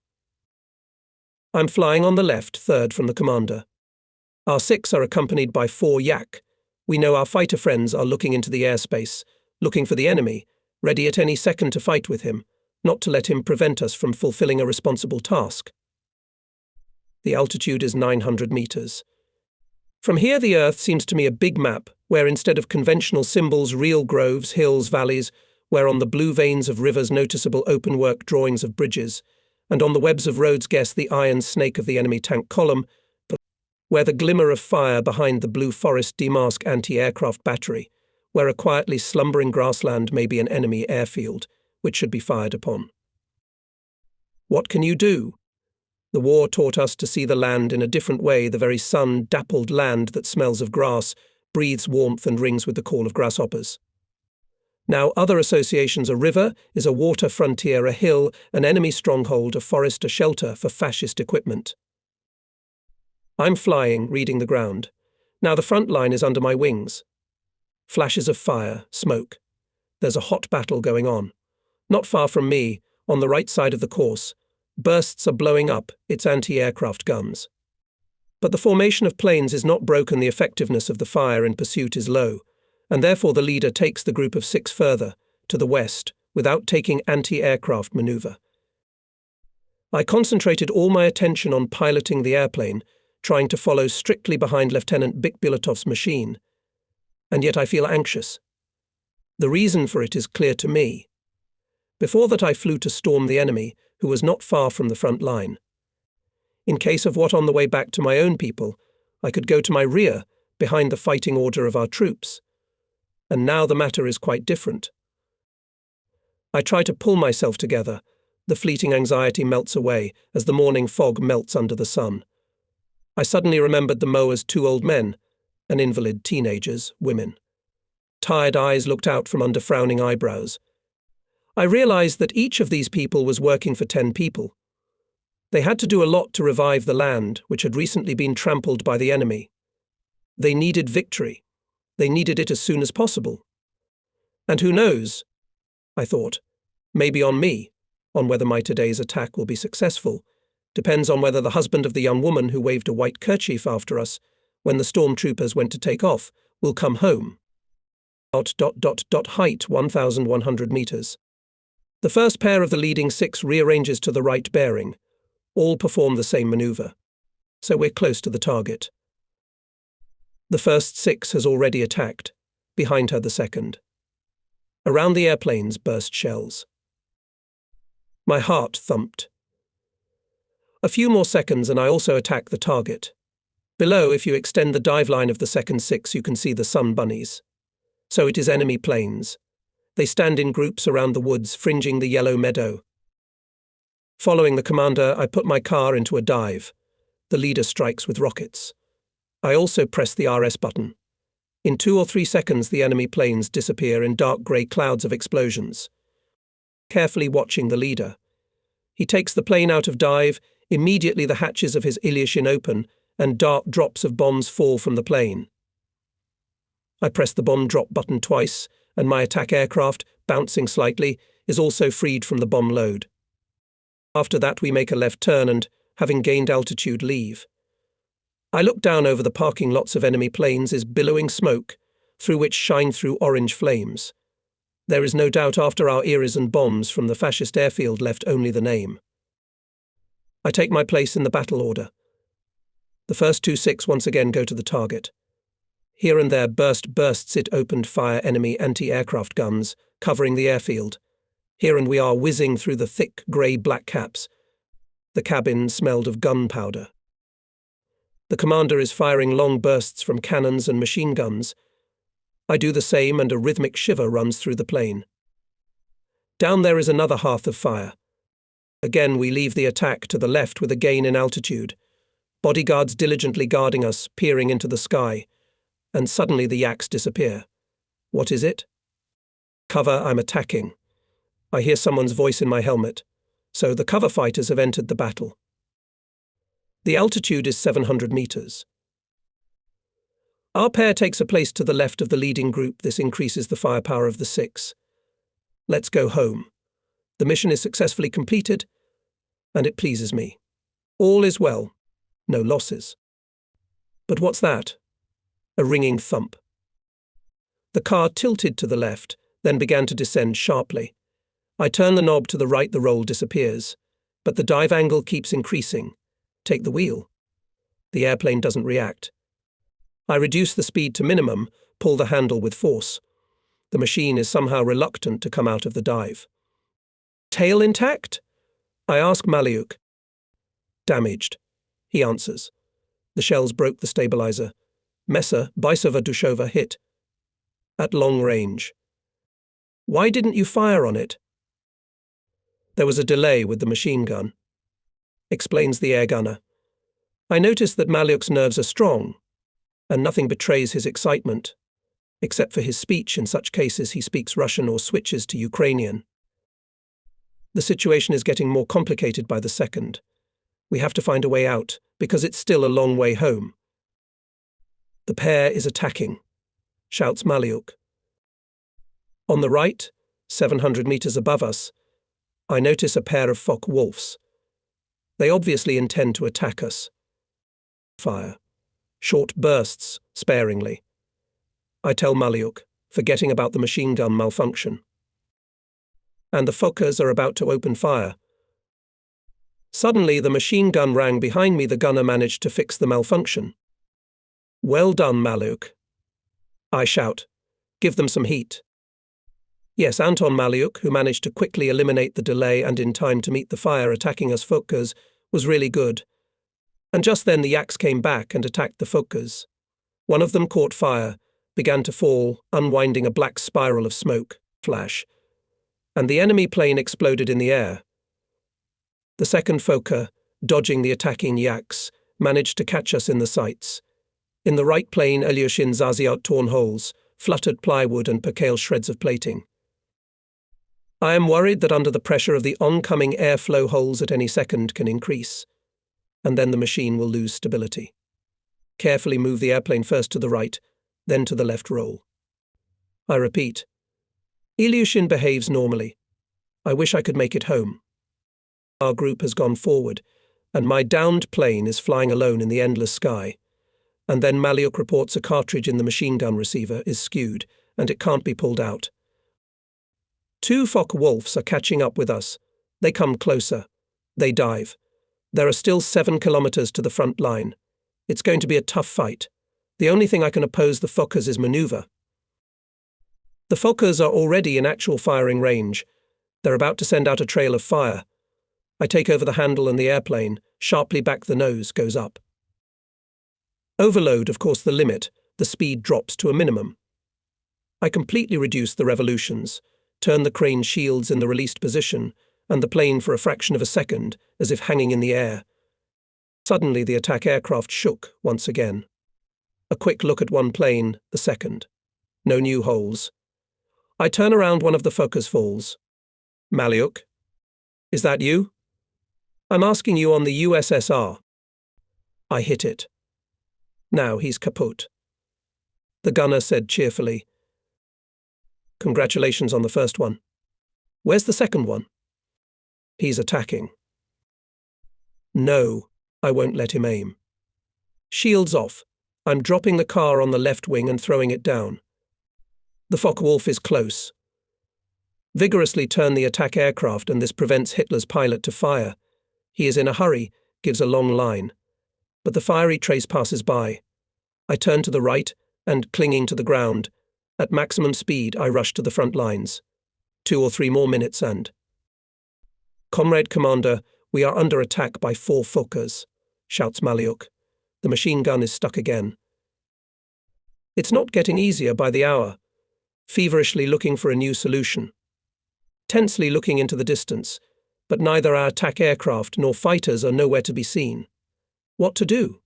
I'm flying on the left, third from the commander. Our 6 are accompanied by 4 Yak. We know our fighter friends are looking into the airspace, looking for the enemy, ready at any second to fight with him, not to let him prevent us from fulfilling a responsible task. The altitude is 900 meters. From here, the Earth seems to me a big map, where instead of conventional symbols, real groves, hills, valleys, where on the blue veins of rivers noticeable openwork drawings of bridges, and on the webs of roads guess the iron snake of the enemy tank column, where the glimmer of fire behind the blue forest demask anti-aircraft battery, where a quietly slumbering grassland may be an enemy airfield, which should be fired upon. What can you do? The war taught us to see the land in a different way, the very sun-dappled land that smells of grass, breathes warmth and rings with the call of grasshoppers. Now other associations: a river is a water frontier, a hill, an enemy stronghold, a forest, a shelter for fascist equipment. I'm flying, reading the ground. Now the front line is under my wings. Flashes of fire, smoke. There's a hot battle going on. Not far from me, on the right side of the course, bursts are blowing up its anti-aircraft guns. But the formation of planes is not broken, the effectiveness of the fire in pursuit is low, and therefore the leader takes the group of 6 further, to the west, without taking anti-aircraft maneuver. I concentrated all my attention on piloting the airplane, trying to follow strictly behind Lieutenant Bikbilatov's machine. And yet I feel anxious. The reason for it is clear to me. Before that, I flew to storm the enemy, who was not far from the front line. In case of what, on the way back to my own people, I could go to my rear, behind the fighting order of our troops. And now the matter is quite different. I try to pull myself together. The fleeting anxiety melts away as the morning fog melts under the sun. I suddenly remembered the mowers, 2 old men, and invalid teenagers, women. Tired eyes looked out from under frowning eyebrows. I realized that each of these people was working for 10 people. They had to do a lot to revive the land, which had recently been trampled by the enemy. They needed victory. They needed it as soon as possible. And who knows, I thought, maybe on me, on whether my today's attack will be successful, depends on whether the husband of the young woman who waved a white kerchief after us when the stormtroopers went to take off will come home. Height 1,100 meters. The first pair of the leading 6 rearranges to the right bearing. All perform the same maneuver. So we're close to the target. The first 6 has already attacked. Behind her the second. Around the airplanes burst shells. My heart thumped. A few more seconds and I also attack the target. Below, if you extend the dive line of the second 6, you can see the sun bunnies. So it is enemy planes. They stand in groups around the woods, fringing the yellow meadow. Following the commander, I put my car into a dive. The leader strikes with rockets. I also press the RS button. In 2 or 3 seconds, the enemy planes disappear in dark grey clouds of explosions. Carefully watching the leader. He takes the plane out of dive. Immediately the hatches of his Ilyushin open, and dark drops of bombs fall from the plane. I press the bomb drop button twice, and my attack aircraft, bouncing slightly, is also freed from the bomb load. After that we make a left turn and, having gained altitude, leave. I look down over the parking lots of enemy planes is billowing smoke, through which shine through orange flames. There is no doubt after our eras and bombs from the fascist airfield left only the name. I take my place in the battle order. The first 2-6 once again go to the target. Here and there bursts it opened fire enemy anti-aircraft guns, covering the airfield. Here and we are whizzing through the thick grey black caps. The cabin smelled of gunpowder. The commander is firing long bursts from cannons and machine guns. I do the same and a rhythmic shiver runs through the plane. Down there is another hearth of fire. Again we leave the attack to the left with a gain in altitude. Bodyguards diligently guarding us, peering into the sky. And suddenly the yaks disappear. What is it? Cover, I'm attacking. I hear someone's voice in my helmet. So the cover fighters have entered the battle. The altitude is 700 meters. Our pair takes a place to the left of the leading group. This increases the firepower of the 6. Let's go home. The mission is successfully completed, and it pleases me. All is well. No losses. But what's that? A ringing thump. The car tilted to the left, then began to descend sharply. I turn the knob to the right, the roll disappears, but the dive angle keeps increasing. Take the wheel. The airplane doesn't react. I reduce the speed to minimum, pull the handle with force. The machine is somehow reluctant to come out of the dive. Tail intact? I ask Maliuk. Damaged. He answers. The shells broke the stabilizer. Mesa, Baisova Dushova hit. At long range. Why didn't you fire on it? There was a delay with the machine gun. Explains the air gunner. I notice that Maliuk's nerves are strong, and nothing betrays his excitement. Except for his speech, in such cases he speaks Russian or switches to Ukrainian. The situation is getting more complicated by the second. We have to find a way out, because it's still a long way home. The pair is attacking, shouts Maliuk. On the right, 700 meters above us, I notice a pair of Focke-Wulfs. They obviously intend to attack us. Fire. Short bursts, sparingly. I tell Maliuk, forgetting about the machine gun malfunction. And the Fokkers are about to open fire. Suddenly, the machine gun rang behind me. The gunner managed to fix the malfunction. Well done, Maliuk. I shout, give them some heat. Yes, Anton Maliuk, who managed to quickly eliminate the delay and in time to meet the fire attacking us Fokkers, was really good. And just then the yaks came back and attacked the Fokkers. One of them caught fire, began to fall, unwinding a black spiral of smoke, flash, and the enemy plane exploded in the air. The second Fokker, dodging the attacking yaks, managed to catch us in the sights. In the right plane, Ilyushin zaziot torn holes, fluttered plywood and percale shreds of plating. I am worried that under the pressure of the oncoming airflow holes at any second can increase, and then the machine will lose stability. Carefully move the airplane first to the right, then to the left roll. I repeat. Ilyushin behaves normally. I wish I could make it home. Our group has gone forward, and my downed plane is flying alone in the endless sky. And then Maliuk reports a cartridge in the machine gun receiver is skewed, and it can't be pulled out. 2 Focke-Wulfs are catching up with us. They come closer. They dive. There are still 7 kilometers to the front line. It's going to be a tough fight. The only thing I can oppose the Fokkers is maneuver. The Fokkers are already in actual firing range. They're about to send out a trail of fire. I take over the handle and the airplane, sharply back the nose, goes up. Overload, of course, the limit. The speed drops to a minimum. I completely reduce the revolutions. turn the crane shields in the released position, and the plane for a fraction of a second, as if hanging in the air. Suddenly the attack aircraft shook once again. A quick look at one plane, the second. No new holes. I turn around, one of the Fokkers falls. Maliuk? Is that you? I'm asking you on the USSR. I hit it. Now he's kaput. The gunner said cheerfully, Congratulations on the first one. Where's the second one? He's attacking. No, I won't let him aim. Shields off. I'm dropping the car on the left wing and throwing it down. The Focke-Wulf is close. Vigorously turn the attack aircraft, and this prevents Hitler's pilot to fire. He is in a hurry, gives a long line. But the fiery trace passes by. I turn to the right, and, clinging to the ground, at maximum speed I rush to the front lines. 2 or 3 more minutes and… Comrade Commander, we are under attack by 4 Fokkers, shouts Maliuk. The machine gun is stuck again. It's not getting easier by the hour. Feverishly looking for a new solution. Tensely looking into the distance, but neither our attack aircraft nor fighters are nowhere to be seen. What to do?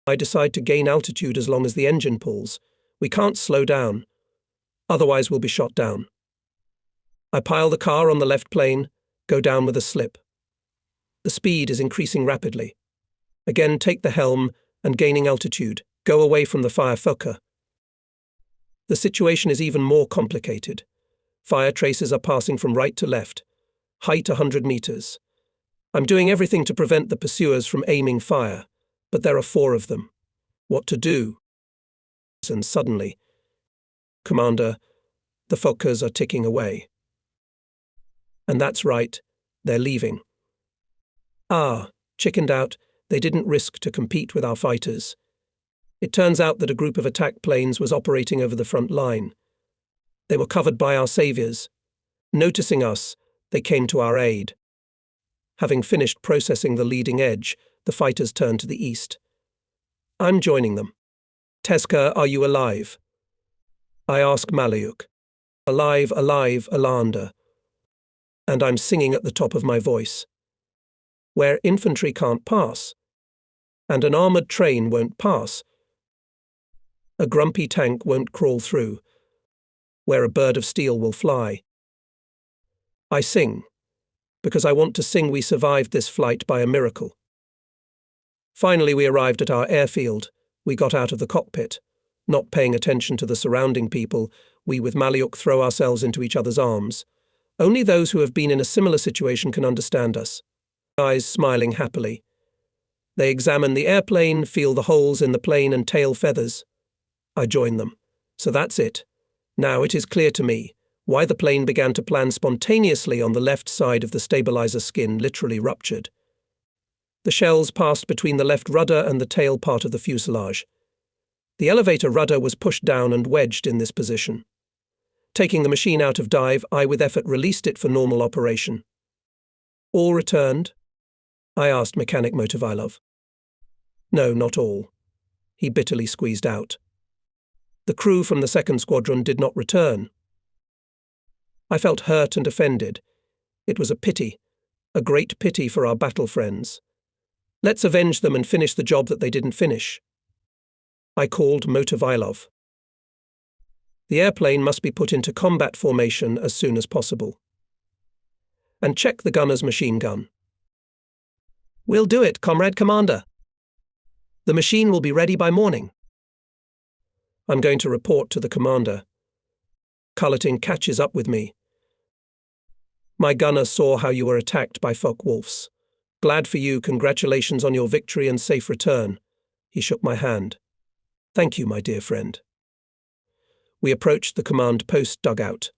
I decide to gain altitude as long as the engine pulls. We can't slow down. Otherwise we'll be shot down. I pile the car on the left plane, go down with a slip. The speed is increasing rapidly. Again take the helm and, gaining altitude, go away from the fire Fokke. The situation is even more complicated. Fire traces are passing from right to left. Height 100 meters. I'm doing everything to prevent the pursuers from aiming fire, but there are 4 of them. What to do? And suddenly, Commander, the Fokkers are ticking away. And that's right, they're leaving. Chickened out, they didn't risk to compete with our fighters. It turns out that a group of attack planes was operating over the front line. They were covered by our saviors. Noticing us, they came to our aid. Having finished processing the leading edge, the fighters turned to the east. I'm joining them. Teska, are you alive? I ask Maliuk. Alive, alive, Alander. And I'm singing at the top of my voice. Where infantry can't pass, and an armoured train won't pass, a grumpy tank won't crawl through, where a bird of steel will fly. I sing, because I want to sing we survived this flight by a miracle. Finally we arrived at our airfield. We got out of the cockpit. Not paying attention to the surrounding people, we with Maliuk throw ourselves into each other's arms. Only those who have been in a similar situation can understand us. Eyes smiling happily. They examine the airplane, feel the holes in the plane and tail feathers. I join them. So that's it. Now it is clear to me why the plane began to plan spontaneously on the left side of the stabilizer skin, literally ruptured. The shells passed between the left rudder and the tail part of the fuselage. The elevator rudder was pushed down and wedged in this position. Taking the machine out of dive, I with effort released it for normal operation. All returned? I asked Mechanic Motovilov. No, not all. He bitterly squeezed out. The crew from the 2nd Squadron did not return. I felt hurt and offended. It was a pity, a great pity for our battle friends. Let's avenge them and finish the job that they didn't finish. I called Motovilov. The airplane must be put into combat formation as soon as possible. And check the gunner's machine gun. We'll do it, Comrade Commander. The machine will be ready by morning. I'm going to report to the commander. Culleting catches up with me. My gunner saw how you were attacked by Focke-Wulfs. Glad for you, congratulations on your victory and safe return. He shook my hand. Thank you, my dear friend. We approached the command post dugout.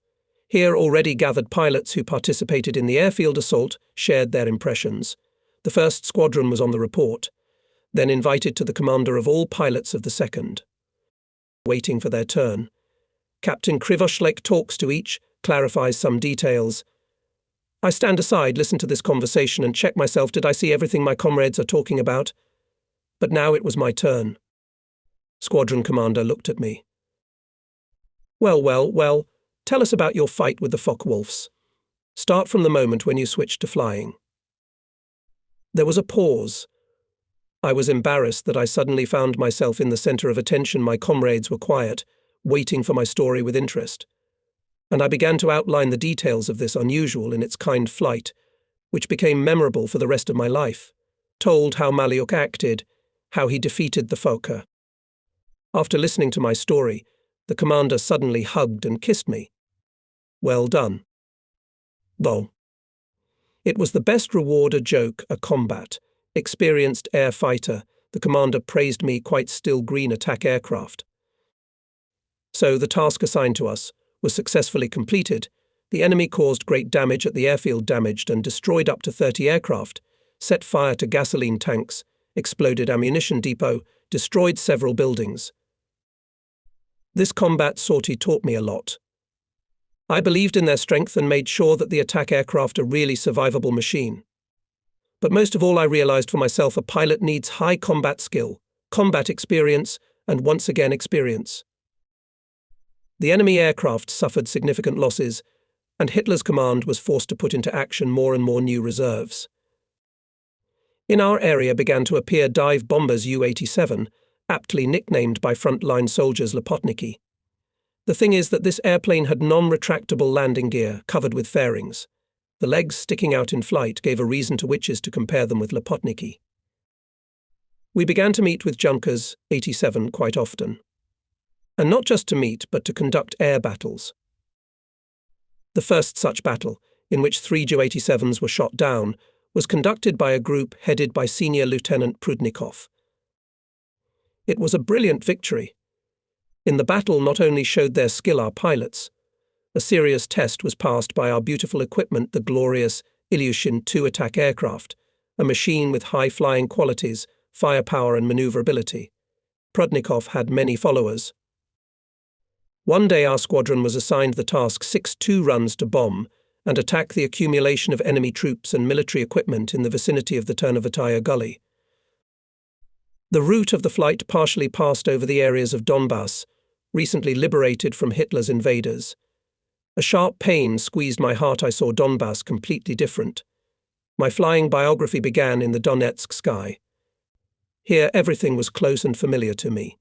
Here already gathered pilots who participated in the airfield assault shared their impressions. The 1st Squadron was on the report, then invited to the commander of all pilots of the 2nd. Waiting for their turn. Captain Krivoshlek talks to each, clarifies some details. I stand aside, listen to this conversation and check myself, did I see everything my comrades are talking about? But now it was my turn. Squadron commander looked at me. Well, Tell us about your fight with the Focke-Wulfs. Start from the moment when you switched to flying. There was a pause. I was embarrassed that I suddenly found myself in the center of attention. My comrades were quiet, waiting for my story with interest. And I began to outline the details of this unusual in its kind flight, which became memorable for the rest of my life. Told how Maliuk acted, how he defeated the Fokke. After listening to my story, the commander suddenly hugged and kissed me. Well done. Though. It was the best reward a joke, a combat. Experienced air fighter, the commander praised me quite still green attack aircraft. So the task assigned to us was successfully completed. The enemy caused great damage at the airfield, damaged and destroyed up to 30 aircraft, set fire to gasoline tanks, exploded ammunition depot, destroyed several buildings. This combat sortie taught me a lot. I believed in their strength and made sure that the attack aircraft a really survivable machine. But most of all, I realized for myself a pilot needs high combat skill, combat experience, and once again experience. The enemy aircraft suffered significant losses, and Hitler's command was forced to put into action more and more new reserves. In our area began to appear dive bombers U-87, aptly nicknamed by frontline soldiers Lopotniki. The thing is that this airplane had non-retractable landing gear covered with fairings. The legs sticking out in flight gave a reason to witches to compare them with Lopotniki. We began to meet with Junkers 87 quite often. And not just to meet, but to conduct air battles. The first such battle, in which 3 Ju-87s were shot down, was conducted by a group headed by Senior Lieutenant Prudnikov. It was a brilliant victory. In the battle not only showed their skill our pilots, a serious test was passed by our beautiful equipment, the glorious Ilyushin II attack aircraft, a machine with high flying qualities, firepower and maneuverability. Prudnikov had many followers. One day our squadron was assigned the task 6-2 runs to bomb and attack the accumulation of enemy troops and military equipment in the vicinity of the Ternovataya Gully. The route of the flight partially passed over the areas of Donbass, recently liberated from Hitler's invaders. A sharp pain squeezed my heart. I saw Donbass completely different. My flying biography began in the Donetsk sky. Here everything was close and familiar to me.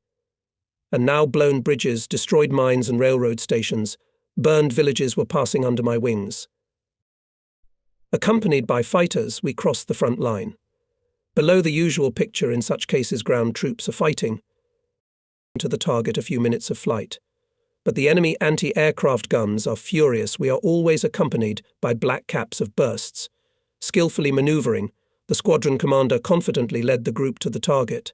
And now blown bridges, destroyed mines and railroad stations, burned villages were passing under my wings. Accompanied by fighters, we crossed the front line. Below the usual picture in such cases, ground troops are fighting to the target a few minutes of flight. But the enemy anti-aircraft guns are furious. We are always accompanied by black caps of bursts. Skillfully maneuvering, the squadron commander confidently led the group to the target.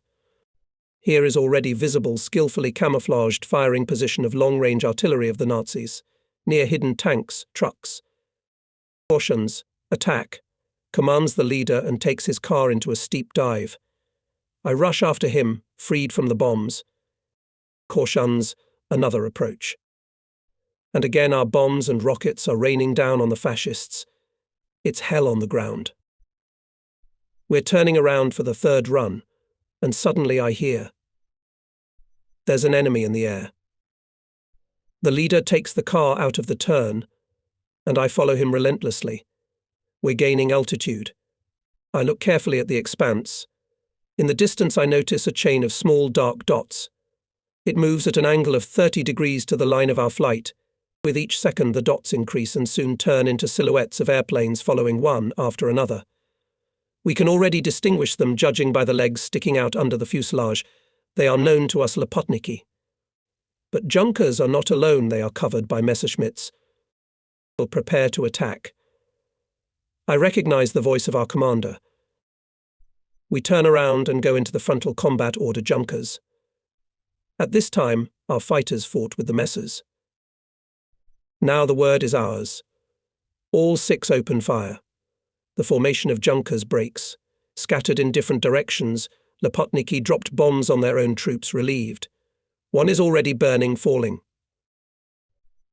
Here is already visible, skillfully camouflaged firing position of long-range artillery of the Nazis, near hidden tanks, trucks. Cautions, attack, commands the leader and takes his car into a steep dive. I rush after him, freed from the bombs. Cautions, another approach. And again our bombs and rockets are raining down on the fascists. It's hell on the ground. We're turning around for the third run, and suddenly I hear. There's an enemy in the air. The leader takes the car out of the turn, and I follow him relentlessly. We're gaining altitude. I look carefully at the expanse. In the distance I notice a chain of small dark dots. It moves at an angle of 30 degrees to the line of our flight. With each second the dots increase and soon turn into silhouettes of airplanes following one after another. We can already distinguish them judging by the legs sticking out under the fuselage. They are known to us Lopotniki. But Junkers are not alone. They are covered by Messerschmitts. Will prepare to attack. I recognize the voice of our commander. We turn around and go into the frontal combat, order Junkers. At this time, our fighters fought with the Messers. Now the word is ours. All 6 open fire. The formation of Junkers breaks. Scattered in different directions, Lopotniki dropped bombs on their own troops, relieved. One is already burning, falling.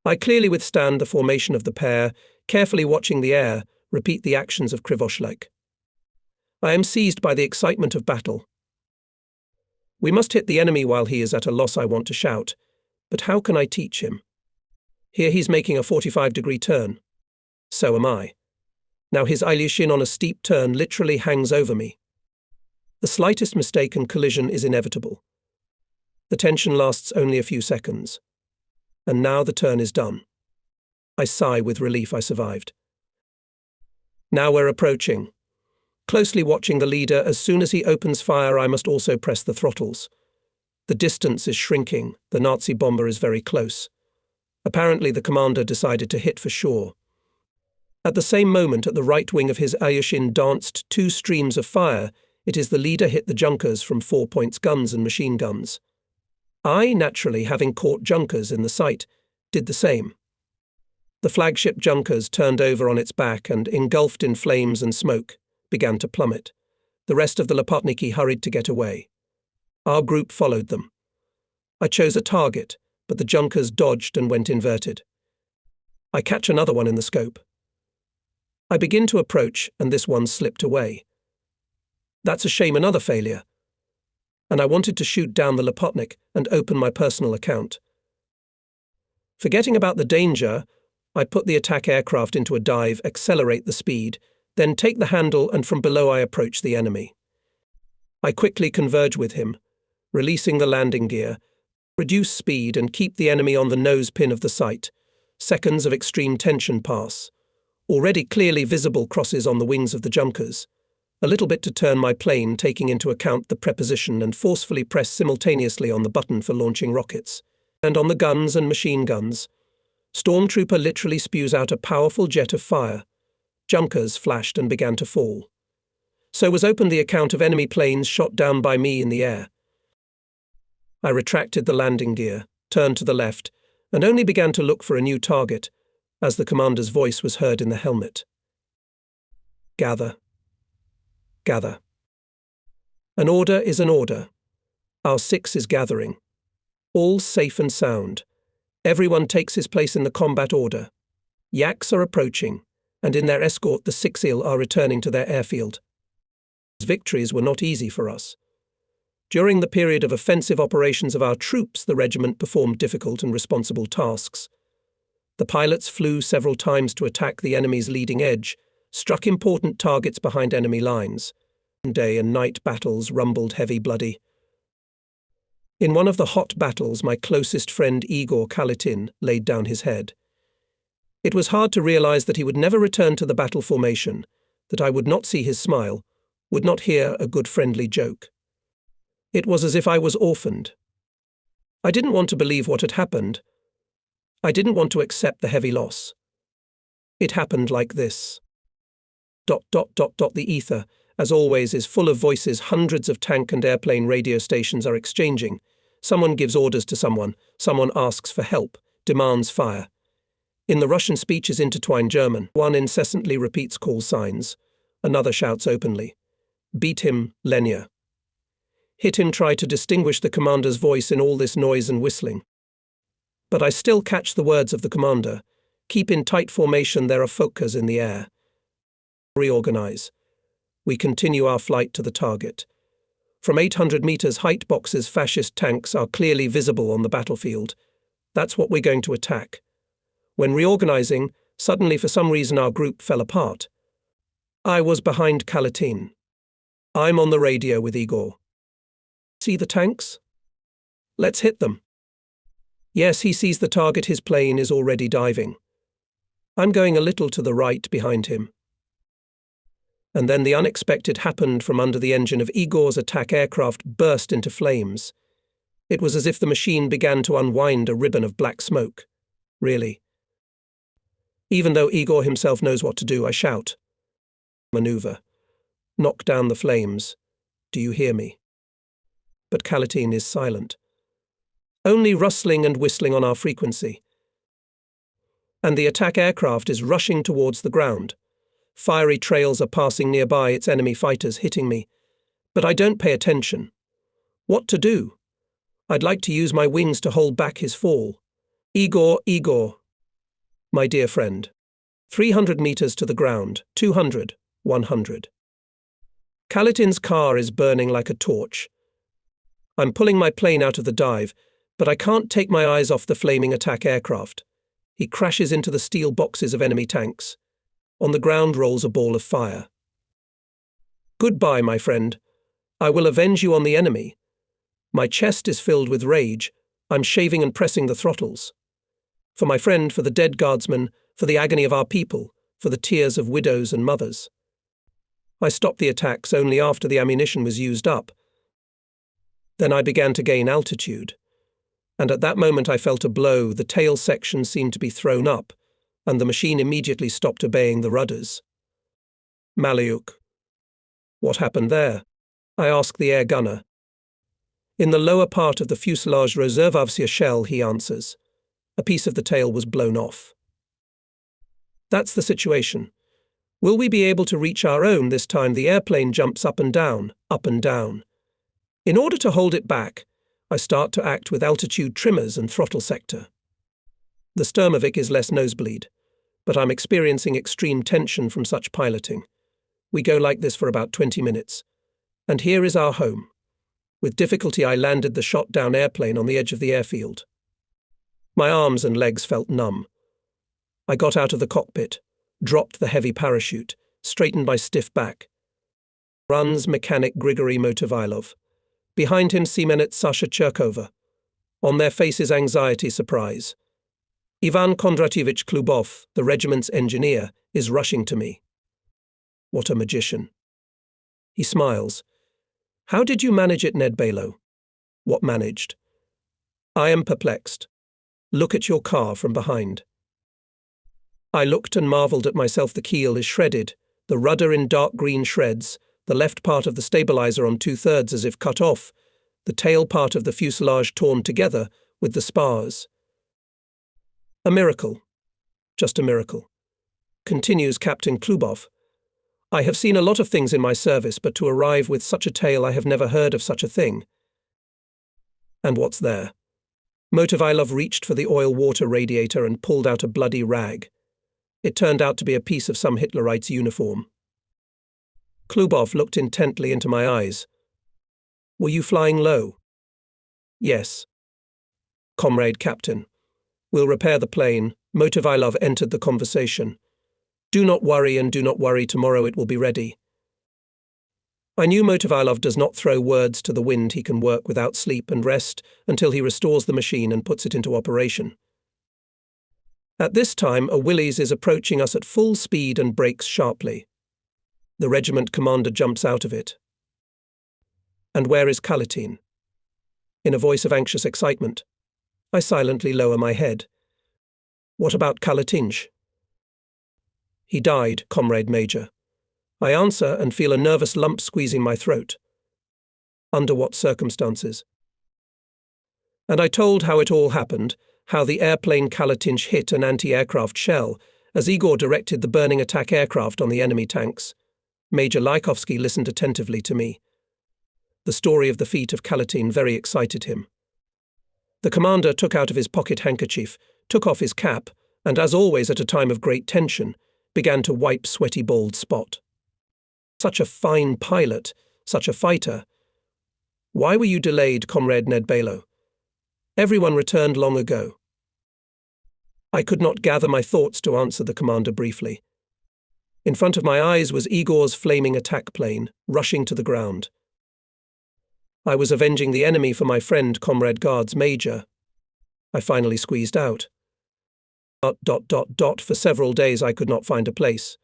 I clearly withstand the formation of the pair, carefully watching the air, repeat the actions of Krivoshlek. I am seized by the excitement of battle. We must hit the enemy while he is at a loss. I want to shout, but how can I teach him? Here he's making a 45-degree turn. So am I. Now his Ilyushin on a steep turn literally hangs over me. The slightest mistake and collision is inevitable. The tension lasts only a few seconds. And now the turn is done. I sigh with relief I survived. Now we're approaching. Closely watching the leader, as soon as he opens fire, I must also press the throttles. The distance is shrinking. The Nazi bomber is very close. Apparently the commander decided to hit for sure. At the same moment, at the right wing of his Ilyushin danced two streams of fire. It is the leader hit the Junkers from 4-point guns and machine guns. I, naturally, having caught Junkers in the sight, did the same. The flagship Junkers turned over on its back and, engulfed in flames and smoke, began to plummet. The rest of the Lopotniki hurried to get away. Our group followed them. I chose a target, but the Junkers dodged and went inverted. I catch another one in the scope. I begin to approach, and this one slipped away. That's a shame, another failure. And I wanted to shoot down the Lopotnik and open my personal account. Forgetting about the danger, I put the attack aircraft into a dive, accelerate the speed, then take the handle, and from below I approach the enemy. I quickly converge with him, releasing the landing gear, reduce speed and keep the enemy on the nose pin of the sight. Seconds of extreme tension pass. Already clearly visible crosses on the wings of the Junkers. A little bit to turn my plane, taking into account the preposition, and forcefully press simultaneously on the button for launching rockets. And on the guns and machine guns. Stormtrooper literally spews out a powerful jet of fire. Junkers flashed and began to fall. So was opened the account of enemy planes shot down by me in the air. I retracted the landing gear, turned to the left, and only began to look for a new target, as the commander's voice was heard in the helmet. Gather. Gather. An order is an order. Our 6 is gathering. All safe and sound. Everyone takes his place in the combat order. Yaks are approaching, and in their escort the 6 IL are returning to their airfield. Victories were not easy for us. During the period of offensive operations of our troops, the regiment performed difficult and responsible tasks. The pilots flew several times to attack the enemy's leading edge, struck important targets behind enemy lines. Day and night battles rumbled heavy bloody. In one of the hot battles, my closest friend Igor Kalitin laid down his head. It was hard to realize that he would never return to the battle formation, that I would not see his smile, would not hear a good friendly joke. It was as if I was orphaned. I didn't want to believe what had happened. I didn't want to accept the heavy loss. It happened like this. ... The ether, as always, is full of voices. Hundreds of tank and airplane radio stations are exchanging. Someone gives orders to someone asks for help, demands fire. In the Russian speech is intertwined German. One incessantly repeats call signs. Another shouts openly. Beat him, Lenya. Hit him, try to distinguish the commander's voice in all this noise and whistling. But I still catch the words of the commander. Keep in tight formation, there are Fokkers in the air. Reorganize. We continue our flight to the target. From 800 meters height, boxes, fascist tanks are clearly visible on the battlefield. That's what we're going to attack. When reorganizing, suddenly for some reason our group fell apart. I was behind Kalitin. I'm on the radio with Igor. See the tanks? Let's hit them. Yes, he sees the target. His plane is already diving. I'm going a little to the right behind him. And then the unexpected happened. From under the engine of Igor's attack aircraft burst into flames. It was as if the machine began to unwind a ribbon of black smoke. Really. Even though Igor himself knows what to do, I shout. Maneuver. Knock down the flames. Do you hear me? But Kalitin is silent. Only rustling and whistling on our frequency. And the attack aircraft is rushing towards the ground. Fiery trails are passing nearby, its enemy fighters hitting me. But I don't pay attention. What to do? I'd like to use my wings to hold back his fall. Igor, my dear friend. 300 meters to the ground, 200, 100. Kalitin's car is burning like a torch. I'm pulling my plane out of the dive, but I can't take my eyes off the flaming attack aircraft. He crashes into the steel boxes of enemy tanks. On the ground rolls a ball of fire. Goodbye, my friend. I will avenge you on the enemy. My chest is filled with rage. I'm shaving and pressing the throttles. For my friend, for the dead guardsmen, for the agony of our people, for the tears of widows and mothers. I stopped the attacks only after the ammunition was used up. Then I began to gain altitude. And at that moment I felt a blow. The tail section seemed to be thrown up, and the machine immediately stopped obeying the rudders. Maliuk. What happened there? I asked the air gunner. In the lower part of the fuselage reservavsia shell, he answers. A piece of the tail was blown off. That's the situation. Will we be able to reach our own this time? The airplane jumps up and down, up and down. In order to hold it back, I start to act with altitude trimmers and throttle sector. The Sturmovik is less nosebleed, but I'm experiencing extreme tension from such piloting. We go like this for about 20 minutes. And here is our home. With difficulty I landed the shot-down airplane on the edge of the airfield. My arms and legs felt numb. I got out of the cockpit, dropped the heavy parachute, straightened my stiff back. Runs mechanic Grigory Motovilov. Behind him Seamenet Sasha Cherkova. On their faces anxiety, surprise. Ivan Kondratyevich Klubov, the regiment's engineer, is rushing to me. What a magician. He smiles. How did you manage it, Nedbalo? What managed? I am perplexed. Look at your car from behind. I looked and marvelled at myself. The keel is shredded, the rudder in dark green shreds, the left part of the stabilizer on 2/3 as if cut off, the tail part of the fuselage torn together with the spars. A miracle. Just a miracle. Continues Captain Klubov. I have seen a lot of things in my service, but to arrive with such a tail, I have never heard of such a thing. And what's there? Motovilov reached for the oil-water radiator and pulled out a bloody rag. It turned out to be a piece of some Hitlerite's uniform. Klubov looked intently into my eyes. Were you flying low? Yes. Comrade Captain. We'll repair the plane. Motovilov entered the conversation. Do not worry and do not worry, tomorrow it will be ready. I knew Motovilov does not throw words to the wind. He can work without sleep and rest until he restores the machine and puts it into operation. At this time, a Willys is approaching us at full speed and brakes sharply. The regiment commander jumps out of it. And where is Kalatin? In a voice of anxious excitement, I silently lower my head. What about Kalatinch? He died, Comrade Major. I answer and feel a nervous lump squeezing my throat. Under what circumstances? And I told how it all happened, how the airplane Kalatinch hit an anti-aircraft shell as Igor directed the burning attack aircraft on the enemy tanks. Major Lykovsky listened attentively to me. The story of the feat of Kalatin very excited him. The commander took out of his pocket handkerchief, took off his cap, and as always at a time of great tension, began to wipe sweaty bald spot. Such a fine pilot, such a fighter. Why were you delayed, Comrade Nedbalo? Everyone returned long ago. I could not gather my thoughts to answer the commander briefly. In front of my eyes was Igor's flaming attack plane, rushing to the ground. I was avenging the enemy for my friend, Comrade Guards Major. I finally squeezed out. ... For several days I could not find a place.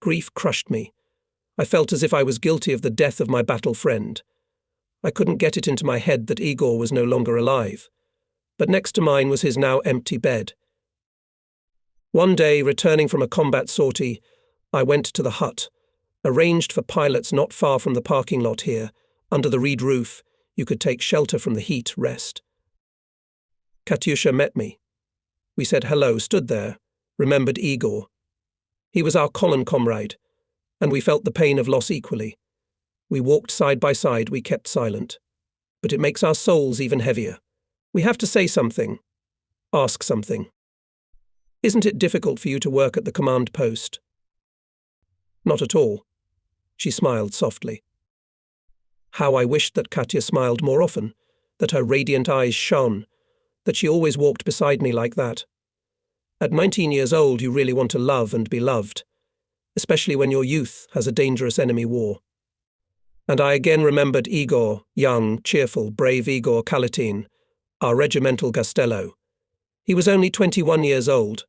Grief crushed me. I felt as if I was guilty of the death of my battle friend. I couldn't get it into my head that Igor was no longer alive. But next to mine was his now empty bed. One day, returning from a combat sortie, I went to the hut, arranged for pilots not far from the parking lot here. Under the reed roof, you could take shelter from the heat, rest. Katyusha met me. We said hello, stood there, remembered Igor. He was our column comrade, and we felt the pain of loss equally. We walked side by side, we kept silent. But it makes our souls even heavier. We have to say something, ask something. Isn't it difficult for you to work at the command post? Not at all. She smiled softly. How I wished that Katya smiled more often, that her radiant eyes shone, that she always walked beside me like that. At 19 years old, you really want to love and be loved, especially when your youth has a dangerous enemy war. And I again remembered Igor, young, cheerful, brave Igor Kalatin, our regimental Gastello. He was only 21 years old,